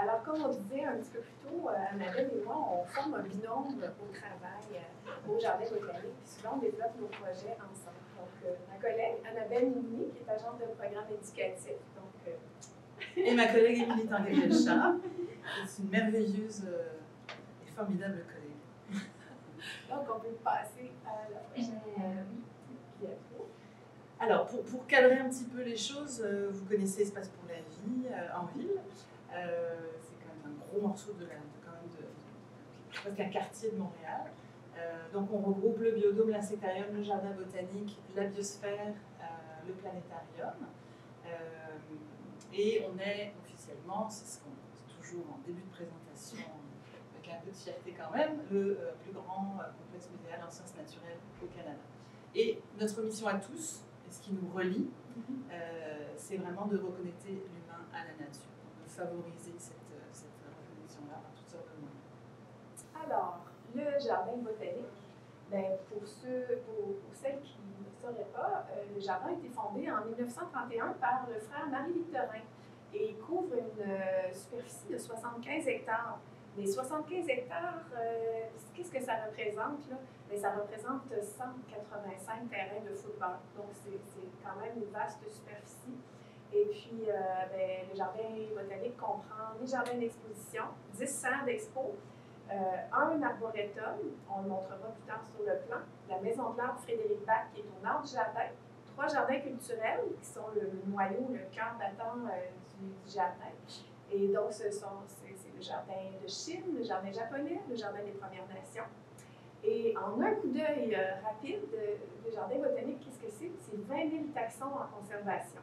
Alors, comme on disait un petit peu plus tôt, Annabelle et moi, on forme un binôme au travail au Jardin botanique. Puis souvent, on développe nos projets ensemble. Donc, ma collègue Annabelle Mounier, qui est agente de programme éducatif. Donc, et ma collègue Émilie Tanguay-Belchard, qui est une merveilleuse et formidable collègue. Donc, on peut passer à la prochaine diapo. Alors, pour cadrer un petit peu les choses, vous connaissez Espace pour la vie en ville. C'est quand même un gros morceau de presque un quartier de Montréal. Donc, on regroupe le biodôme, l'insectarium, le jardin botanique, la biosphère, le planétarium. Et on est officiellement, c'est ce qu'on dit toujours en début de présentation, avec un peu de fierté quand même, le plus grand complexe muséal en sciences naturelles au Canada. Et notre mission à tous, et ce qui nous relie, c'est vraiment de reconnecter l'humain à la nature, de favoriser cette reconnexion-là par toutes sortes de moyens. Alors, le jardin botanique, ben, pour celles qui ne sauraient pas, le jardin a été fondé en 1931 par le frère Marie-Victorin et il couvre une superficie de 75 hectares. Les 75 hectares, qu'est-ce que ça représente, là? Bien, ça représente 185 terrains de football. Donc, c'est quand même une vaste superficie. Et puis, ben, le jardin botanique comprend les jardins d'exposition, 10 centres d'expo, un arboretum, on le montrera plus tard sur le plan, la maison de l'arbre Frédéric Bach qui est au nord du jardin, 3 jardins culturels qui sont le noyau, le cœur battant du jardin. Et donc, c'est le jardin de Chine, le jardin japonais, le jardin des Premières Nations. Et en un coup d'œil rapide, le jardin botanique, qu'est-ce que c'est? C'est 20 000 taxons en conservation,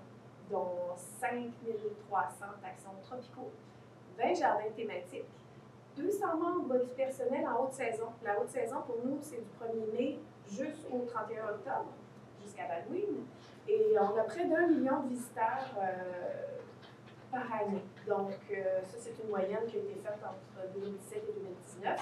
dont 5 300 taxons tropicaux, 20 jardins thématiques, 200 membres du personnel en haute saison. La haute saison, pour nous, c'est du 1er mai jusqu'au 31 octobre, jusqu'à l'Halloween. Et on a près d'1 million de visiteurs par année. Donc, ça, c'est une moyenne qui a été faite entre 2017 et 2019.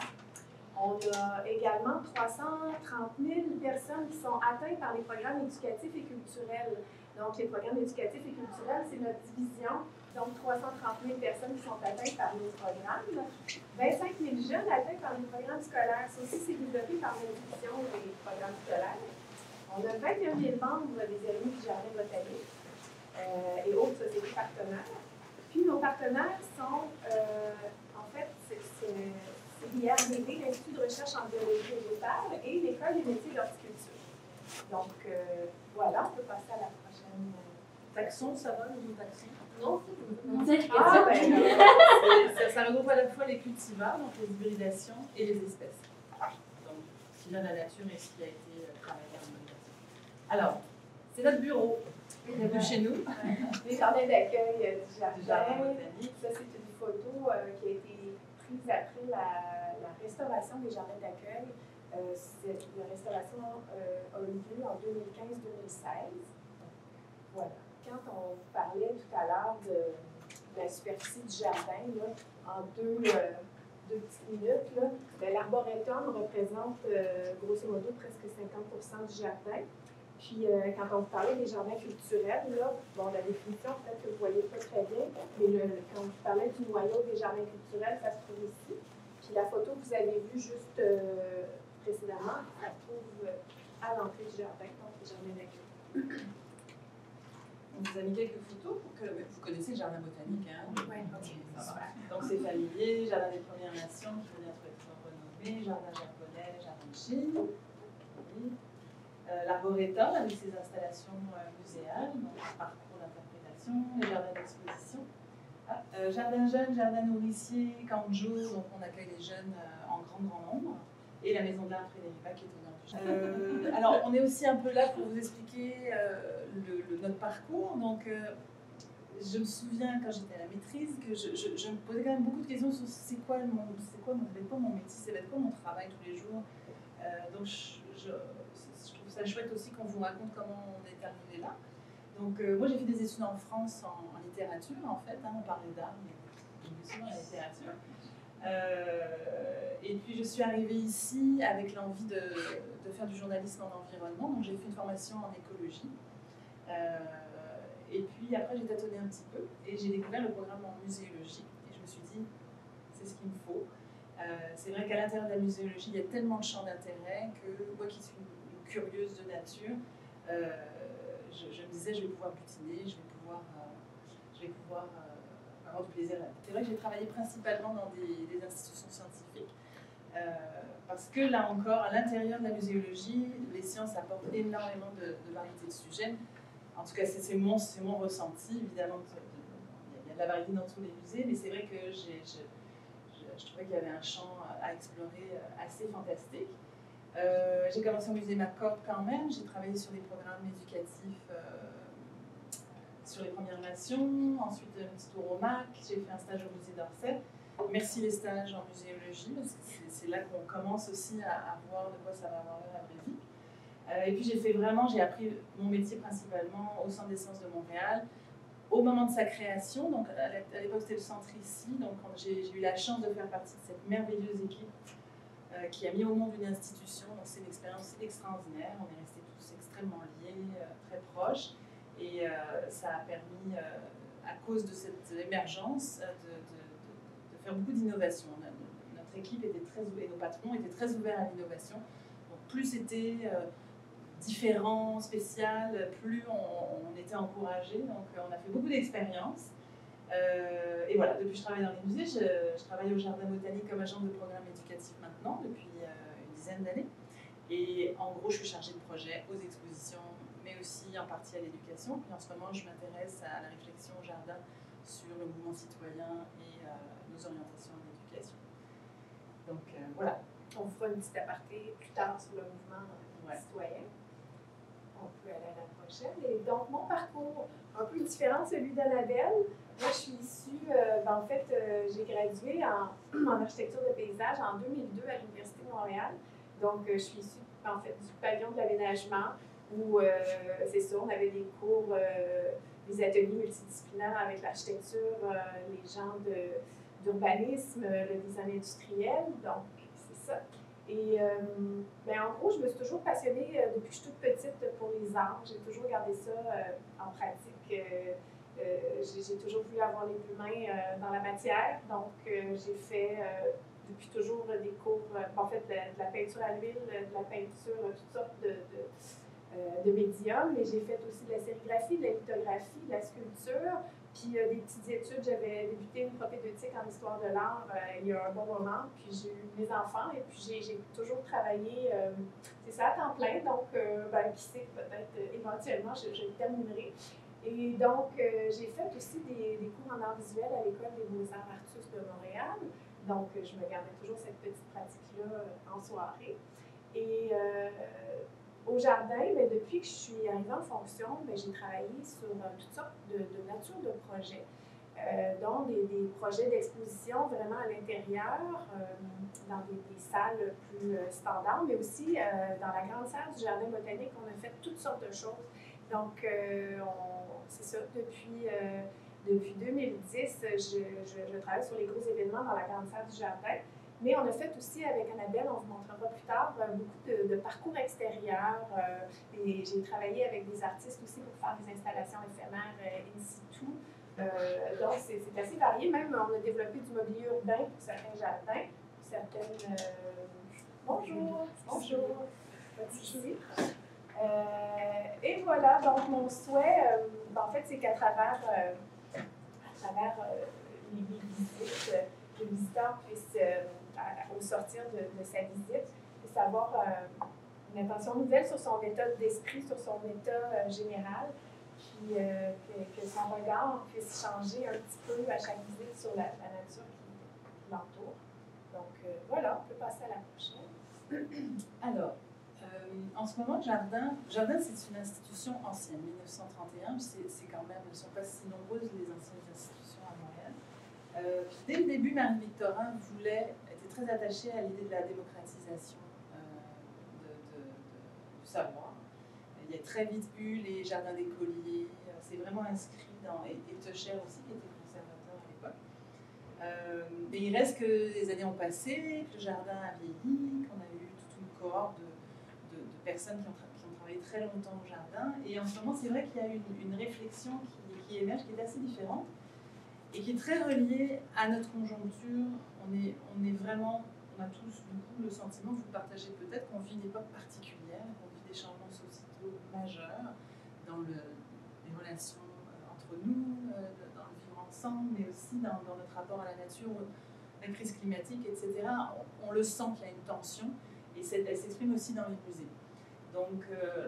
On a également 330 000 personnes qui sont atteintes par les programmes éducatifs et culturels. Donc, les programmes éducatifs et culturels, c'est notre division. Donc, 330 000 personnes qui sont atteintes par nos programmes. 25 000 jeunes atteints par les programmes scolaires. Ça aussi, c'est développé par l'institution des programmes scolaires. On a 21 000 membres des amis du Jardin botanique et autres sociétés partenaires. Puis, nos partenaires sont, en fait, c'est l'IRBD, l'Institut de recherche en biologie végétale, et l'École des métiers d'horticulture. Donc, voilà, on peut passer à la prochaine. Taxon, ça va, le taxon? Non, ça regroupe à la fois les cultivars, donc les hybridations, et les espèces. Donc, ce qui vient de la nature et ce qui a été travaillé en hybridations. Alors, c'est notre bureau. Bienvenue chez nous. Les jardins d'accueil du Jardin jardin. botanique. Ça, c'est une photo qui a été prise après la restauration des jardins d'accueil. La restauration a eu lieu en 2015-2016. Voilà. Quand on parlait tout à l'heure de la superficie du jardin, là, en deux petites minutes, l'arboretum représente grosso modo presque 50% du jardin. Puis quand on vous parlait des jardins culturels, là, bon, la définition, peut-être que vous ne voyez pas très bien, mais quand on vous parlait du noyau des jardins culturels, ça se trouve ici. Puis la photo que vous avez vue juste précédemment, ça se trouve à l'entrée du jardin, donc le jardin d'accueil. On vous a mis quelques photos pour que vous connaissez le jardin botanique. Hein? Oui, ok. Ça va. Donc c'est familier, jardin des Premières Nations qui vient d'être renommé, jardin japonais, jardin de Chine. Oui. L'arboretum avec ses installations muséales, donc parcours d'interprétation, les jardins d'exposition. Jardin jeune, jardin nourricier, camp de jour, donc on accueille les jeunes en grand nombre. Et la maison de l'art Frédéric Bach qui est au nord du jardin. Alors, on est aussi un peu là pour vous expliquer notre parcours. Donc, je me souviens quand j'étais à la maîtrise que je me posais quand même beaucoup de questions sur ça va être quoi mon métier, ça va être quoi mon travail tous les jours. Donc, je trouve ça chouette aussi qu'on vous raconte comment on est arrivé là. Donc, moi, j'ai fait des études en France en littérature, en fait. Hein, on parlait d'art, mais j'ai souvent la littérature. Et puis je suis arrivée ici avec l'envie de faire du journalisme en environnement, donc j'ai fait une formation en écologie. Et puis après j'ai tâtonné un petit peu et j'ai découvert le programme en muséologie. Et je me suis dit, c'est ce qu'il me faut. C'est vrai qu'à l'intérieur de la muséologie, il y a tellement de champs d'intérêt que moi qui suis une curieuse de nature, je me disais, je vais pouvoir butiner, je vais pouvoir avoir du plaisir. C'est vrai que j'ai travaillé principalement dans des institutions scientifiques, parce que là encore, à l'intérieur de la muséologie, les sciences apportent énormément de variété de sujets. En tout cas, c'est mon ressenti. Évidemment, il y a de la variété dans tous les musées, mais c'est vrai que je trouvais qu'il y avait un champ à explorer assez fantastique. J'ai commencé au musée McCord quand même. J'ai travaillé sur des programmes éducatifs sur les Premières Nations, ensuite un petit tour au MAC. J'ai fait un stage au musée d'Orsay. Merci les stages en muséologie, parce que c'est là qu'on commence aussi à voir de quoi ça va avoir l'air à vraie vie. Et puis j'ai appris mon métier principalement au Centre des sciences de Montréal, au moment de sa création. Donc à l'époque c'était le centre ici, donc j'ai eu la chance de faire partie de cette merveilleuse équipe qui a mis au monde une institution. Donc c'est une expérience extraordinaire, on est restés tous extrêmement liés, très proches, et ça a permis, à cause de cette émergence, de faire beaucoup d'innovation. Notre équipe était et nos patrons étaient très ouverts à l'innovation. Donc plus c'était différent, spécial, plus on était encouragés. Donc on a fait beaucoup d'expériences. Et voilà, depuis que je travaille dans les musées, je travaille au Jardin botanique comme agent de programme éducatif maintenant, depuis une dizaine d'années. Et en gros, je suis chargée de projet aux expositions, mais aussi en partie à l'éducation. Puis en ce moment, je m'intéresse à la réflexion au jardin sur le mouvement citoyen et nos orientations en éducation. Donc voilà. On fera une petite aparté plus tard sur le mouvement citoyen. On peut aller à la prochaine. Et donc, mon parcours, un peu différent de celui d'Annabelle. Moi, je suis issue, j'ai gradué en architecture de paysage en 2002 à l'Université de Montréal. Donc, je suis issue, du pavillon de l'aménagement où, c'est ça, on avait des cours, des ateliers multidisciplinaires avec l'architecture, les gens d'urbanisme, le design industriel. Donc, c'est ça. Et en gros, je me suis toujours passionnée depuis que je suis toute petite pour les arts. J'ai toujours gardé ça en pratique. J'ai toujours voulu avoir les deux mains dans la matière. Donc, j'ai fait depuis toujours des cours, de la peinture à l'huile, de la peinture, toutes sortes de médiums. Mais j'ai fait aussi de la sérigraphie, de la lithographie, de la sculpture. Puis des petites études, j'avais débuté une propédeutique en histoire de l'art il y a un bon moment, puis j'ai eu mes enfants et puis j'ai toujours travaillé, c'est ça, à temps plein, donc qui sait, peut-être éventuellement je terminerai. Et donc j'ai fait aussi des cours en art visuel à l'École des beaux-arts Artus de Montréal, donc je me gardais toujours cette petite pratique-là en soirée. Et au jardin, mais depuis que je suis arrivée en fonction, j'ai travaillé sur toutes sortes de nature de projets, dont des projets d'exposition vraiment à l'intérieur, dans des salles plus standards, mais aussi dans la grande salle du Jardin botanique, on a fait toutes sortes de choses. Donc, c'est ça, depuis 2010, je travaille sur les gros événements dans la grande salle du Jardin. Mais on a fait aussi avec Annabelle, on vous montrera plus tard, beaucoup de parcours extérieurs. Et j'ai travaillé avec des artistes aussi pour faire des installations éphémères in situ. Donc, c'est assez varié. Même, on a développé du mobilier urbain pour certains jardins, pour certaines... Bonjour! Bonjour! Et voilà, donc mon souhait, c'est qu'à travers les visites, le visiteur puisse, au sortir de sa visite, puisse avoir une intention nouvelle sur son état d'esprit, sur son état général, puis que son regard puisse changer un petit peu à chaque visite sur la nature qui l'entoure. Donc voilà, on peut passer à la prochaine. Alors, en ce moment, Jardin, c'est une institution ancienne, 1931, c'est quand même, elles ne sont pas si nombreuses les anciennes institutions à Montréal. Dès le début, Marie-Victorin était très attachée à l'idée de la démocratisation du savoir. Il y a très vite eu les jardins d'écoliers, c'est vraiment inscrit dans, et Teucher aussi, qui était conservateur à l'époque. Mais il reste que les années ont passé, que le jardin a vieilli, qu'on a eu toute une cohorte de personnes qui ont travaillé très longtemps au jardin. Et en ce moment, c'est vrai qu'il y a une réflexion qui émerge, qui est assez différente. et qui est très relié à notre conjoncture. On a tous du coup le sentiment, vous le partagez peut-être, qu'on vit une époque particulière, qu'on vit des changements sociétaux majeurs dans les relations entre nous, dans le vivre ensemble, mais aussi dans notre rapport à la nature, la crise climatique, etc. On le sent qu'il y a une tension, et elle s'exprime aussi dans les musées. Donc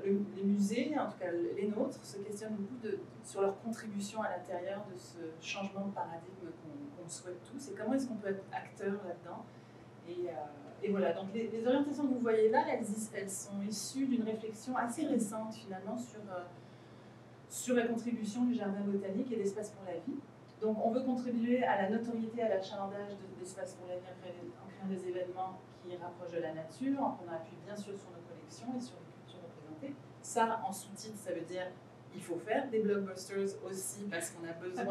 les musées, en tout cas les nôtres, se questionnent beaucoup sur leur contribution à l'intérieur de ce changement de paradigme qu'on souhaite tous, et comment est-ce qu'on peut être acteur là-dedans. Et voilà, donc les orientations que vous voyez là, elles sont issues d'une réflexion assez récente finalement sur la contribution du jardin botanique et d'Espace pour la vie. Donc on veut contribuer à la notoriété, à l'achalandage d'Espace pour la vie en créant des événements qui rapprochent de la nature, en prenant appui bien sûr sur nos collections et sur les cultures représentées. Ça, en sous-titre, ça veut dire il faut faire des blockbusters aussi, parce qu'on a besoin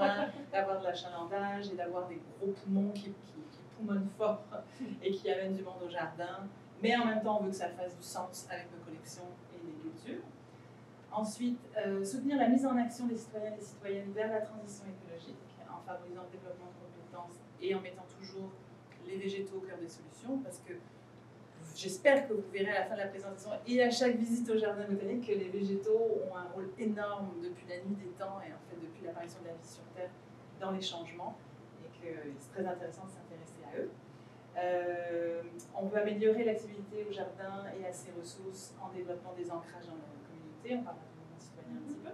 d'avoir de l'achalandage et d'avoir des gros poumons qui poumonnent fort et qui amènent du monde au jardin. Mais en même temps, on veut que ça fasse du sens avec nos collections et les cultures. Ensuite, soutenir la mise en action des citoyens et des citoyennes vers la transition écologique, en favorisant le développement de compétences et en mettant toujours les végétaux au cœur des solutions, parce que j'espère que vous verrez à la fin de la présentation et à chaque visite au jardin botanique que les végétaux ont un rôle énorme depuis la nuit des temps et en fait depuis l'apparition de la vie sur Terre dans les changements, et que c'est très intéressant de s'intéresser à eux. On veut améliorer l'accessibilité au jardin et à ses ressources en développant des ancrages dans la communauté, on parlera du mouvement citoyen un petit peu.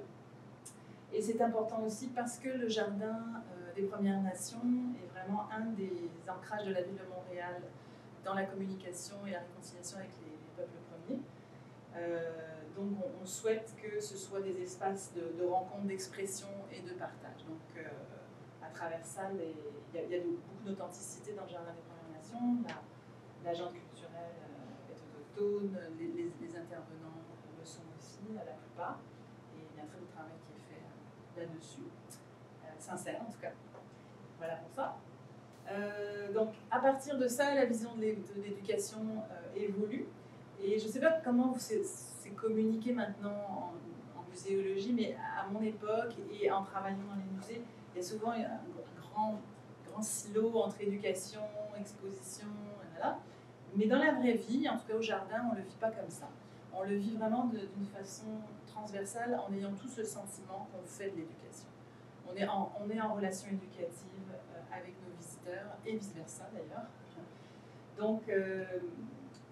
Et c'est important aussi parce que le jardin des Premières Nations est vraiment un des ancrages de la ville de Montréal dans la communication et la réconciliation avec les peuples premiers. Donc on souhaite que ce soit des espaces de rencontre, d'expression et de partage. Donc à travers ça, il y a beaucoup d'authenticité dans le Jardin des Premières Nations. L'agente culturelle est autochtone, les intervenants le sont aussi, la plupart. Et il y a un très beau travail qui est fait là-dessus, sincère en tout cas. Voilà pour ça. Donc à partir de ça, la vision de l'éducation évolue. Et je ne sais pas comment c'est communiqué maintenant en muséologie, mais à mon époque et en travaillant dans les musées, il y a souvent un grand silo entre éducation, exposition, voilà. Mais dans la vraie vie, en tout cas au jardin, on ne le vit pas comme ça. On le vit vraiment d'une façon transversale en ayant tous le sentiment qu'on fait de l'éducation. On est en relation éducative avec nos visiteurs et vice-versa d'ailleurs. Donc,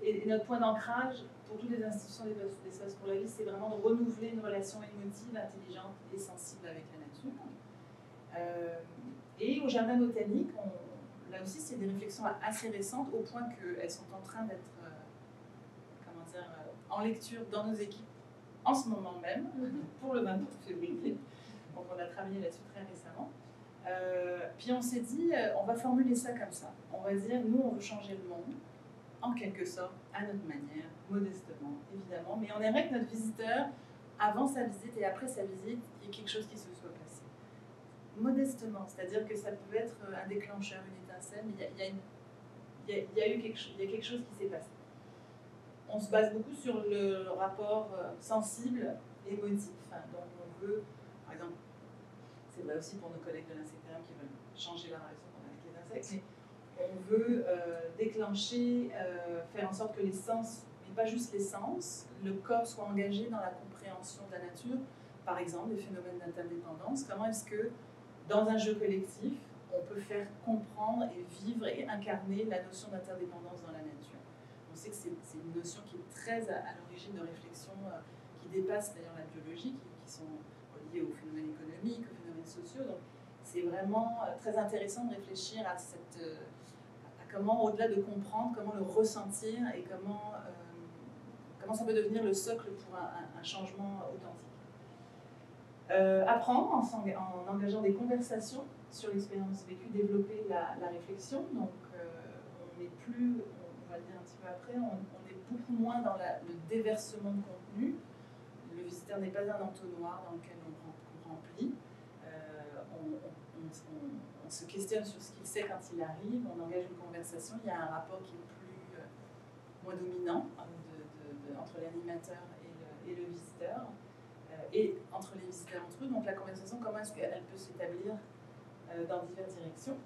et notre point d'ancrage pour toutes les institutions d'Espace pour la vie, c'est vraiment de renouveler une relation émotive, intelligente et sensible avec la nature. Et au jardin botanique, là aussi, c'est des réflexions assez récentes, au point qu'elles sont en train d'être en lecture dans nos équipes en ce moment même, pour le 23 février. Donc on a travaillé là-dessus très récemment. Puis on s'est dit, on va formuler ça comme ça. On va dire, nous, on veut changer le monde, en quelque sorte, à notre manière, modestement, évidemment. Mais on aimerait que notre visiteur, avant sa visite et après sa visite, il y ait quelque chose qui se soit passé. Modestement, c'est-à-dire que ça peut être un déclencheur, une étincelle, mais il y a quelque chose qui s'est passé. On se base beaucoup sur le rapport sensible, émotif. Donc on veut, par exemple, c'est vrai aussi pour nos collègues de l'insectarium qui veulent changer la relation qu'on a avec les insectes, mais on veut déclencher, faire en sorte que les sens, mais pas juste les sens, le corps soit engagé dans la compréhension de la nature, par exemple des phénomènes d'interdépendance. Comment est-ce que, dans un jeu collectif, on peut faire comprendre et vivre et incarner la notion d'interdépendance dans la nature. On sait que c'est une notion qui est très à l'origine de réflexions qui dépassent d'ailleurs la biologie, qui sont liées aux phénomènes économiques, aux phénomènes sociaux. Donc c'est vraiment très intéressant de réfléchir à comment, au-delà de comprendre, comment le ressentir et comment ça peut devenir le socle pour un changement authentique. Apprendre en engageant des conversations sur l'expérience vécue, développer la réflexion. Donc on n'est plus, on va le dire un petit peu après, on est beaucoup moins dans le déversement de contenu. Le visiteur n'est pas un entonnoir dans lequel on remplit. On se questionne sur ce qu'il sait quand il arrive, on engage une conversation, il y a un rapport qui est moins dominant entre l'animateur et le visiteur, et entre les visiteurs entre eux. Donc la conversation, comment est-ce qu'elle peut s'établir dans diverses directions.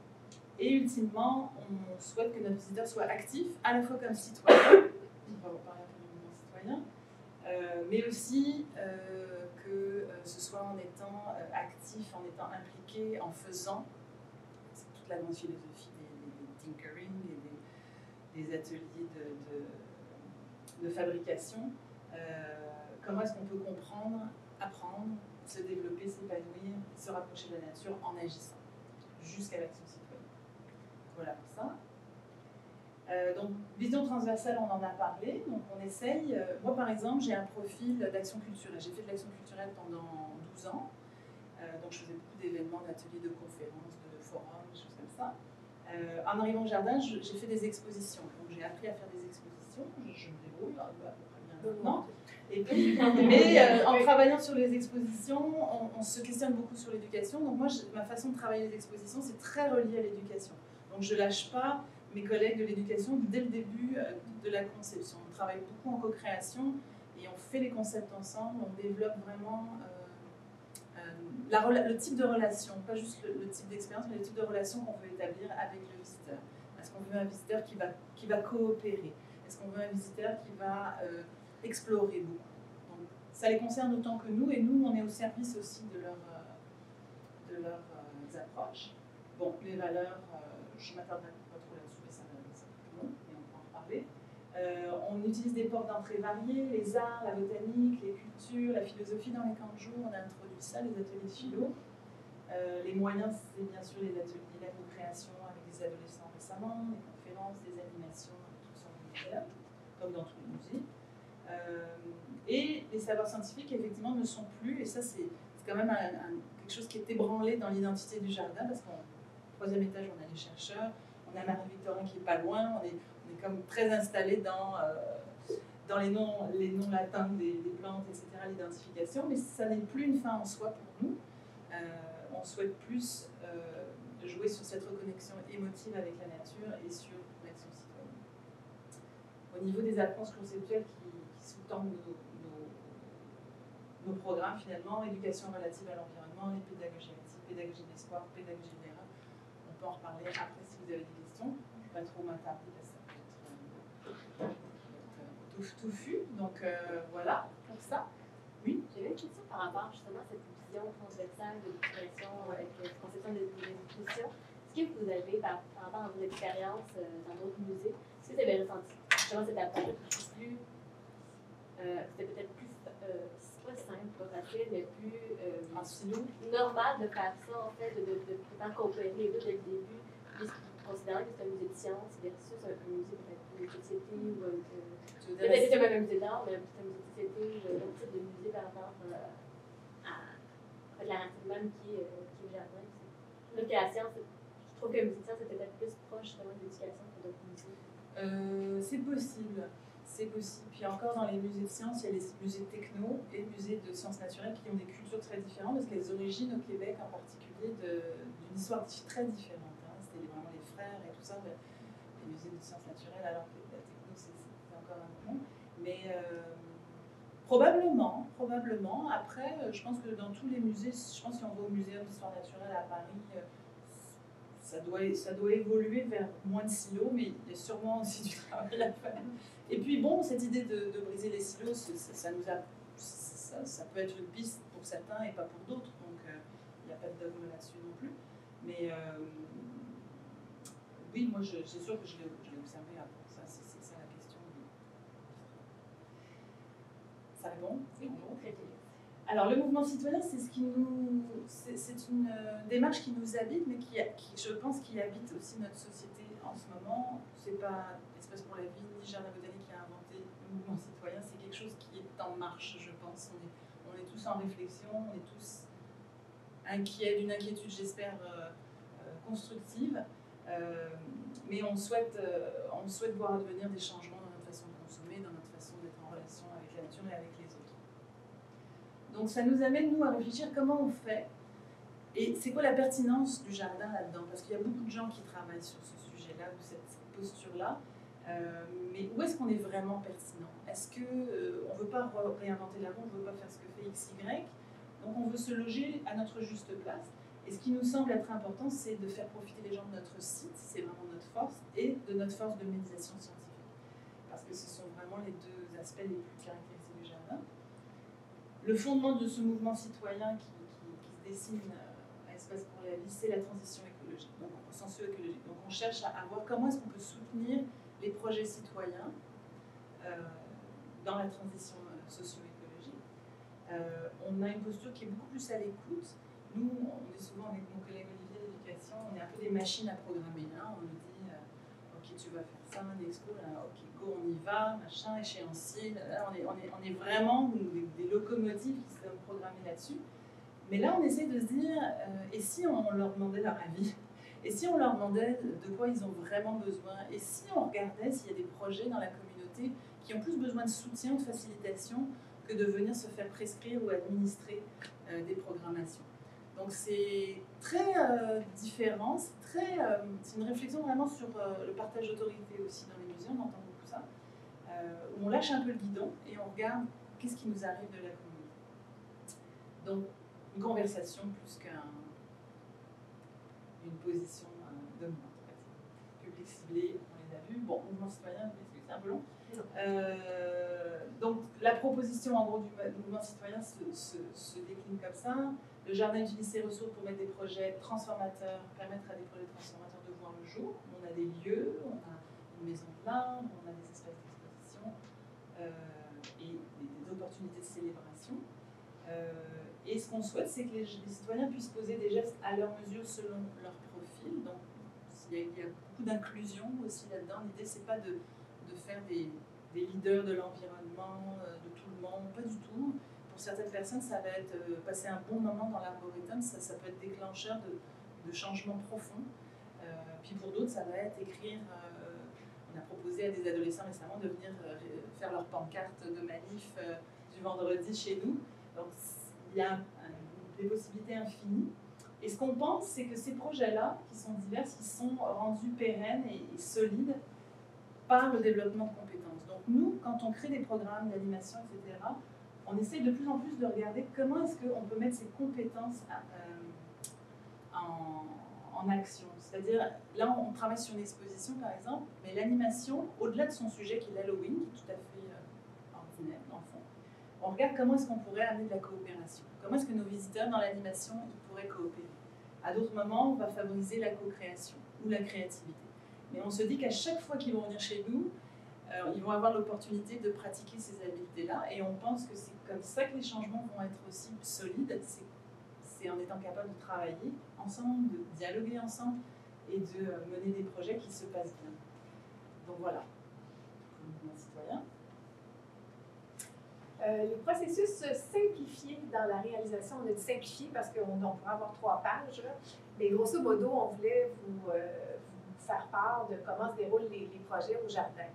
Et ultimement, on souhaite que notre visiteur soit actif, à la fois comme citoyen, on va parler un peu du mouvement citoyen, mais aussi que ce soit en étant actif, en étant impliqué, en faisant. C'est toute la grande philosophie des tinkering et des ateliers de fabrication. Comment est-ce qu'on peut comprendre, apprendre, se développer, s'épanouir, se rapprocher de la nature en agissant, jusqu'à l'action citoyenne. Voilà pour ça. Donc, vision transversale, on en a parlé. Donc, on essaye. Moi, par exemple, j'ai un profil d'action culturelle. J'ai fait de l'action culturelle pendant 12 ans. Donc, je faisais beaucoup d'événements, d'ateliers, de conférences, de forums, des choses comme ça. En arrivant au jardin, j'ai fait des expositions. Donc, j'ai appris à faire des expositions. Je me débrouille à peu près bien maintenant. Et puis, mais en travaillant sur les expositions, on se questionne beaucoup sur l'éducation. Donc, moi, ma façon de travailler les expositions, c'est très relié à l'éducation. Donc, je ne lâche pas mes collègues de l'éducation dès le début de la conception. On travaille beaucoup en co-création et on fait les concepts ensemble, on développe vraiment le type de relation, pas juste le type d'expérience, mais le type de relation qu'on veut établir avec le visiteur. Est-ce qu'on veut un visiteur qui va coopérer? Est-ce qu'on veut un visiteur qui va explorer beaucoup? Donc, ça les concerne autant que nous, et nous, on est au service aussi de leurs approches. Bon, les valeurs, je ne m'attarderai pas trop là-dessus, mais ça va être long, et on peut en parler. On utilise des portes d'entrée variées, les arts, la botanique, les cultures, la philosophie dans les camps de jour. On a introduit ça, les ateliers de philo. Les moyens, c'est bien sûr les ateliers, la co-création avec les adolescents récemment, les conférences, les animations, tout ça en univers, comme dans tous les musées. Et les savoirs scientifiques, effectivement, ne sont plus, et ça, c'est quand même quelque chose qui est ébranlé dans l'identité du jardin, parce qu'au troisième étage, on a les chercheurs, on a Marie-Victorin qui est pas loin, on est comme très installé dans les noms latins des plantes, etc., l'identification, mais ça n'est plus une fin en soi pour nous. On souhaite plus jouer sur cette reconnexion émotive avec la nature et sur l'action citoyenne. Au niveau des approches conceptuelles qui sous-tendent nos programmes, finalement, éducation relative à l'environnement, les pédagogies actives, pédagogie d'espoir, pédagogie de l'erreur, on peut en reparler après si vous avez des questions. Je ne vais pas trop m'attarder parce que ça peut être touffu. Donc voilà, pour ça. Oui. J'avais une question par rapport justement à cette vision transversale de l'éducation avec la conception des expositions. Est-ce que vous avez, par rapport à vos expériences dans d'autres musées, est-ce que vous avez ressenti justement cette approche plus, c'était peut-être plus, pas simple, pas facile, mais plus normal de faire ça, en fait, de faire coopérer les deux dès le début, considérant que c'est un musée de sciences versus un musée peut-être de société ou peut-être c'est même un musée d'art, mais c'est un musée de société ou un autre type de musée par rapport à la racine même qui est le jardin. Donc la science, je trouve qu'un musée de sciences est peut-être plus proche de l'éducation que d'autres musées. C'est possible. C'est possible. Puis encore, dans les musées de sciences, il y a les musées techno et les musées de sciences naturelles qui ont des cultures très différentes, parce qu'il y a des origines au Québec en particulier d'une histoire très différente. Hein. C'était vraiment les frères et tout ça, les musées de sciences naturelles, alors que la techno, c'est encore un moment. Mais probablement. Après, je pense que dans tous les musées, je pense que si on va au Muséum d'histoire naturelle à Paris, ça doit évoluer vers moins de silos, mais il y a sûrement aussi du travail à faire. Et puis bon, cette idée de briser les silos, ça peut être une piste pour certains et pas pour d'autres, donc il n'y a pas de dogme là-dessus non plus. Mais oui, moi c'est sûr que je l'ai observé avant, ça c'est ça la question. Ça répond? Oui, très bien. Alors le mouvement citoyen, c'est une démarche qui nous habite, mais qui je pense qui habite aussi notre société en ce moment. C'est pas Espace pour la vie ni Jardin botanique qui a inventé le mouvement citoyen, c'est quelque chose qui est en marche, je pense. On est tous en réflexion, on est tous inquiets, d'une inquiétude, j'espère, constructive, mais on souhaite voir advenir des changements dans notre façon de consommer, dans notre façon d'être en relation avec la nature et avec les autres. Donc ça nous amène, nous, à réfléchir comment on fait et c'est quoi la pertinence du jardin là-dedans, parce qu'il y a beaucoup de gens qui travaillent sur ce sujet-là ou cette posture-là, mais où est-ce qu'on est vraiment pertinent? Est-ce qu'on ne veut pas réinventer la roue, on ne veut pas faire ce que fait X, Y, donc on veut se loger à notre juste place, Et ce qui nous semble être important, c'est de faire profiter les gens de notre site, c'est vraiment notre force, et de notre force de médiation scientifique. Parce que ce sont vraiment les deux aspects les plus caractéristiques du jardin. Le fondement de ce mouvement citoyen qui se dessine à Espace pour la vie, c'est la transition écologique, donc socio-écologique. Donc on cherche à voir comment est-ce qu'on peut soutenir les projets citoyens dans la transition socio-écologique. On a une posture qui est beaucoup plus à l'écoute. Nous, on est souvent avec mon collègue Olivier d'éducation, on est un peu des machines à programmer. Hein. On nous dit, ok, tu vas faire ça, un expo, là, ok, go, on y va, machin, échéancier. Là, on est vraiment des locomotives qui sont programmées là-dessus. Mais là, on essaie de se dire, et si on leur demandait leur avis? Et si on leur demandait de quoi ils ont vraiment besoin? Et si on regardait s'il y a des projets dans la communauté qui ont plus besoin de soutien, de facilitation, que de venir se faire prescrire ou administrer des programmations? Donc c'est très différent, c'est une réflexion vraiment sur le partage d'autorité aussi dans les musées, on entend beaucoup ça, où on lâche un peu le guidon et on regarde qu'est-ce qui nous arrive de la communauté. Donc une conversation plus qu'une position dominante. Public ciblé, on les a vus. Bon, mouvement citoyen, c'est un peu long. Donc la proposition en gros du mouvement citoyen se décline comme ça. Le jardin utilise ses ressources pour mettre des projets transformateurs, permettre à des projets transformateurs de voir le jour. On a des lieux, on a une maison de l'art, on a des espaces d'exposition et des opportunités de célébration. Et ce qu'on souhaite, c'est que les citoyens puissent poser des gestes à leur mesure selon leur profil. Donc il y a beaucoup d'inclusion aussi là-dedans. L'idée, c'est pas de faire des leaders de l'environnement, de tout le monde, pas du tout. Pour certaines personnes, ça va être passer un bon moment dans l'arboretum, ça peut être déclencheur de changements profonds. Puis pour d'autres, ça va être écrire. On a proposé à des adolescents récemment de venir faire leur pancarte de manif du vendredi chez nous. Donc il y a des possibilités infinies. Et ce qu'on pense, c'est que ces projets-là, qui sont divers, ils sont rendus pérennes et solides par le développement de compétences. Donc nous, quand on crée des programmes d'animation, etc., on essaie de plus en plus de regarder comment est-ce qu'on peut mettre ces compétences en action. C'est-à-dire, là, on travaille sur une exposition, par exemple, mais l'animation, au-delà de son sujet qui est l'Halloween, qui est tout à fait ordinaire, dans le fond, on regarde comment est-ce qu'on pourrait amener de la coopération. Comment est-ce que nos visiteurs, dans l'animation, ils pourraient coopérer. À d'autres moments, on va favoriser la co-création ou la créativité. Mais on se dit qu'à chaque fois qu'ils vont venir chez nous, ils vont avoir l'opportunité de pratiquer ces habiletés-là, et on pense que c'est comme ça que les changements vont être aussi solides, c'est en étant capable de travailler ensemble, de dialoguer ensemble, et de mener des projets qui se passent bien. Donc voilà, le mouvement citoyen. Les processus simplifiés dans la réalisation, on a dit simplifié parce qu'on pourrait avoir 3 pages, mais grosso modo, on voulait vous faire part de comment se déroulent les projets au jardin.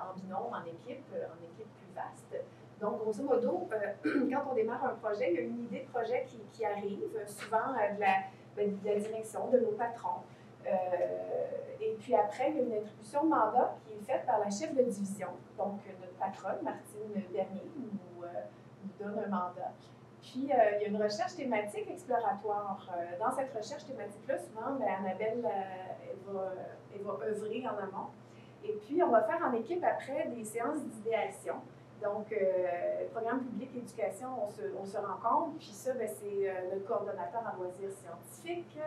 En binôme, en équipe plus vaste. Donc, grosso modo, quand on démarre un projet, il y a une idée de projet qui arrive, souvent de la direction, de nos patrons. Et puis après, il y a une attribution de mandat qui est faite par la chef de division. Donc, notre patronne, Martine Bernier, nous donne un mandat. Puis, il y a une recherche thématique exploratoire. Dans cette recherche thématique-là, souvent, Annabelle elle va œuvrer en amont. Et puis, on va faire en équipe après des séances d'idéation. Donc, programme public éducation, on se rencontre. Puis ça, c'est notre coordonnateur en loisirs scientifiques,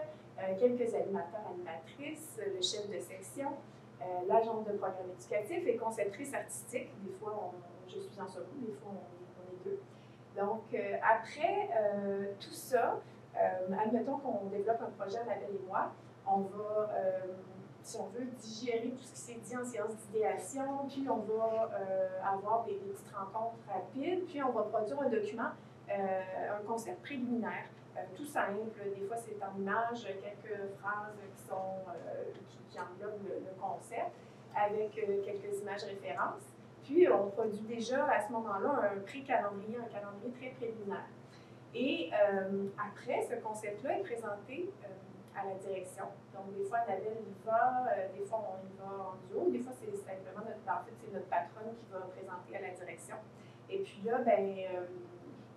quelques animateurs, animatrices, le chef de section, l'agente de programme éducatif et conceptrice artistique. Des fois, je suis en solo, des fois, on est 2. Donc, après tout ça, admettons qu'on développe un projet, Annabelle et moi, on va... si on veut digérer tout ce qui s'est dit en séance d'idéation, puis on va avoir des petites rencontres rapides, puis on va produire un document, un concept préliminaire, tout simple. Des fois, c'est en images, quelques phrases qui englobent le concept, avec quelques images références. Puis, on produit déjà à ce moment-là un pré-calendrier, un calendrier très préliminaire. Et après, ce concept-là est présenté à la direction. Donc, des fois, Annabelle y va, des fois, on y va en duo, des fois, c'est simplement c'est notre patronne qui va présenter à la direction. Et puis là,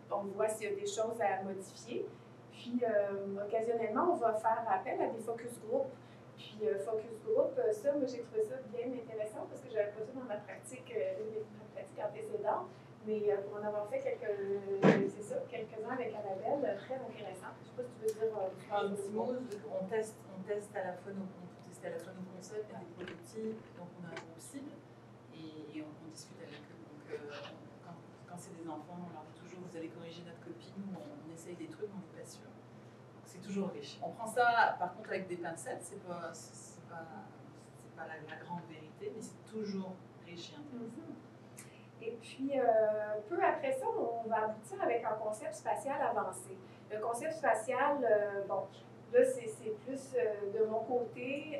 on voit s'il y a des choses à modifier. Puis, occasionnellement, on va faire appel à des focus group. Puis, focus group, ça, moi, j'ai trouvé ça bien intéressant parce que je n'avais pas ça dans ma pratique, antécédente. Mais pour en avoir fait quelques-uns avec Annabelle, très intéressant. Je ne sais pas si tu veux dire un petit mot. On teste à la fois nos concepts et des prototypes, donc on a un groupe cible et on discute avec eux. Donc quand c'est des enfants, on leur dit toujours vous allez corriger notre copie, nous on essaye des trucs, on n'est pas sûr. Donc c'est toujours riche. On prend ça par contre avec des pincettes, c'est pas la grande vérité, mais c'est toujours riche et intéressant. Et puis, peu après ça, on va aboutir avec un concept spatial avancé. Le concept spatial, bon, là, c'est plus de mon côté.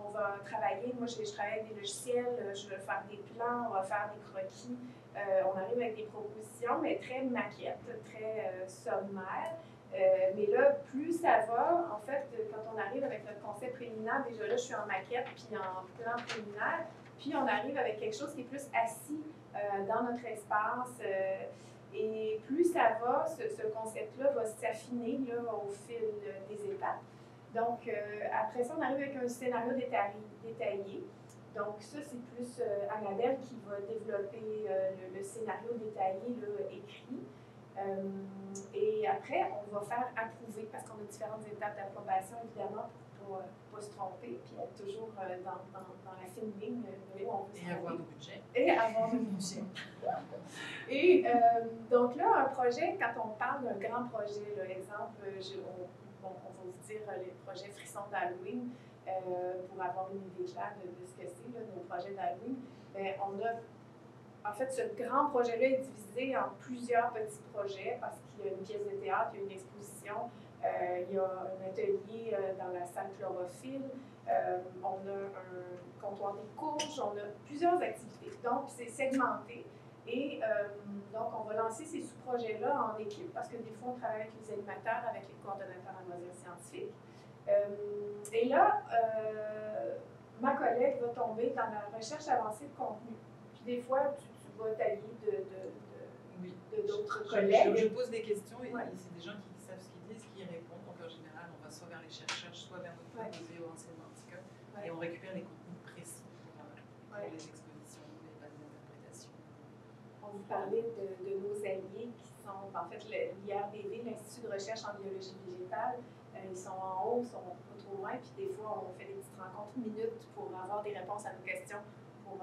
On va travailler, moi, je travaille avec des logiciels, je vais faire des plans, on va faire des croquis. On arrive avec des propositions, mais très maquettes, très sommaires. Mais là, plus ça va, en fait, quand on arrive avec notre concept préliminaire, déjà là, je suis en maquette puis en plan préliminaire. Puis on arrive avec quelque chose qui est plus assis dans notre espace. Et plus ça va, ce concept-là va s'affiner au fil des étapes. Donc, après ça, on arrive avec un scénario détaillé. Donc, ça, c'est plus Annabelle qui va développer le scénario détaillé écrit. Et après, on va faire approuver, parce qu'on a différentes étapes d'approbation, évidemment, pour ne pas se tromper, puis être toujours dans la fine ligne où on veut se Et avoir nos budgets. Et avoir nos budgets. Et donc là, un projet, quand on parle d'un grand projet, exemple, on va vous dire les projets frissons d'Halloween, pour avoir une idée claire de ce que c'est, nos projets d'Halloween. Bien, en fait, ce grand projet-là est divisé en plusieurs petits projets parce qu'il y a une pièce de théâtre, il y a une exposition, il y a un atelier dans la salle chlorophylle, on a un comptoir des courges, on a plusieurs activités. Donc, c'est segmenté. Et donc, on va lancer ces sous-projets-là en équipe parce que des fois, on travaille avec les animateurs, avec les coordonnateurs en loisirs scientifiques. Et là, ma collègue va tomber dans la recherche avancée de contenu. Puis des fois, tu vas t'allier d'autres collègues. Je pose des questions et ouais. c'est des gens qui savent ce qu'ils disent, qui y répondent. Donc en général, on va soit vers les chercheurs, soit vers notre proposé ou enseignement antique. Et on récupère les contenus précis pour les expositions, les bases d'interprétation. On vous parlait de nos alliés qui sont, en fait, l'IRBV, l'Institut de recherche en biologie végétale. Ils sont en haut, ils sont pas trop loin, puis des fois, on fait des petites rencontres minutes pour avoir des réponses à nos questions pour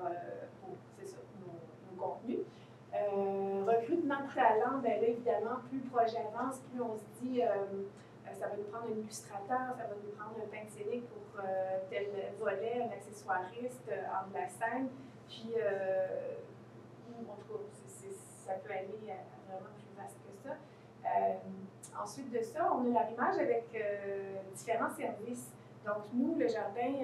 c'est ça, nos contenus. Recrutement de talent, bien là, évidemment, plus le projet avance, plus on se dit ça va nous prendre un illustrateur, ça va nous prendre un peintre scénique pour tel volet, un accessoiriste en de la scène. Puis, en tout cas, ça peut aller vraiment plus vaste que ça. Ensuite de ça, on a l'arrimage avec différents services. Donc, nous, le jardin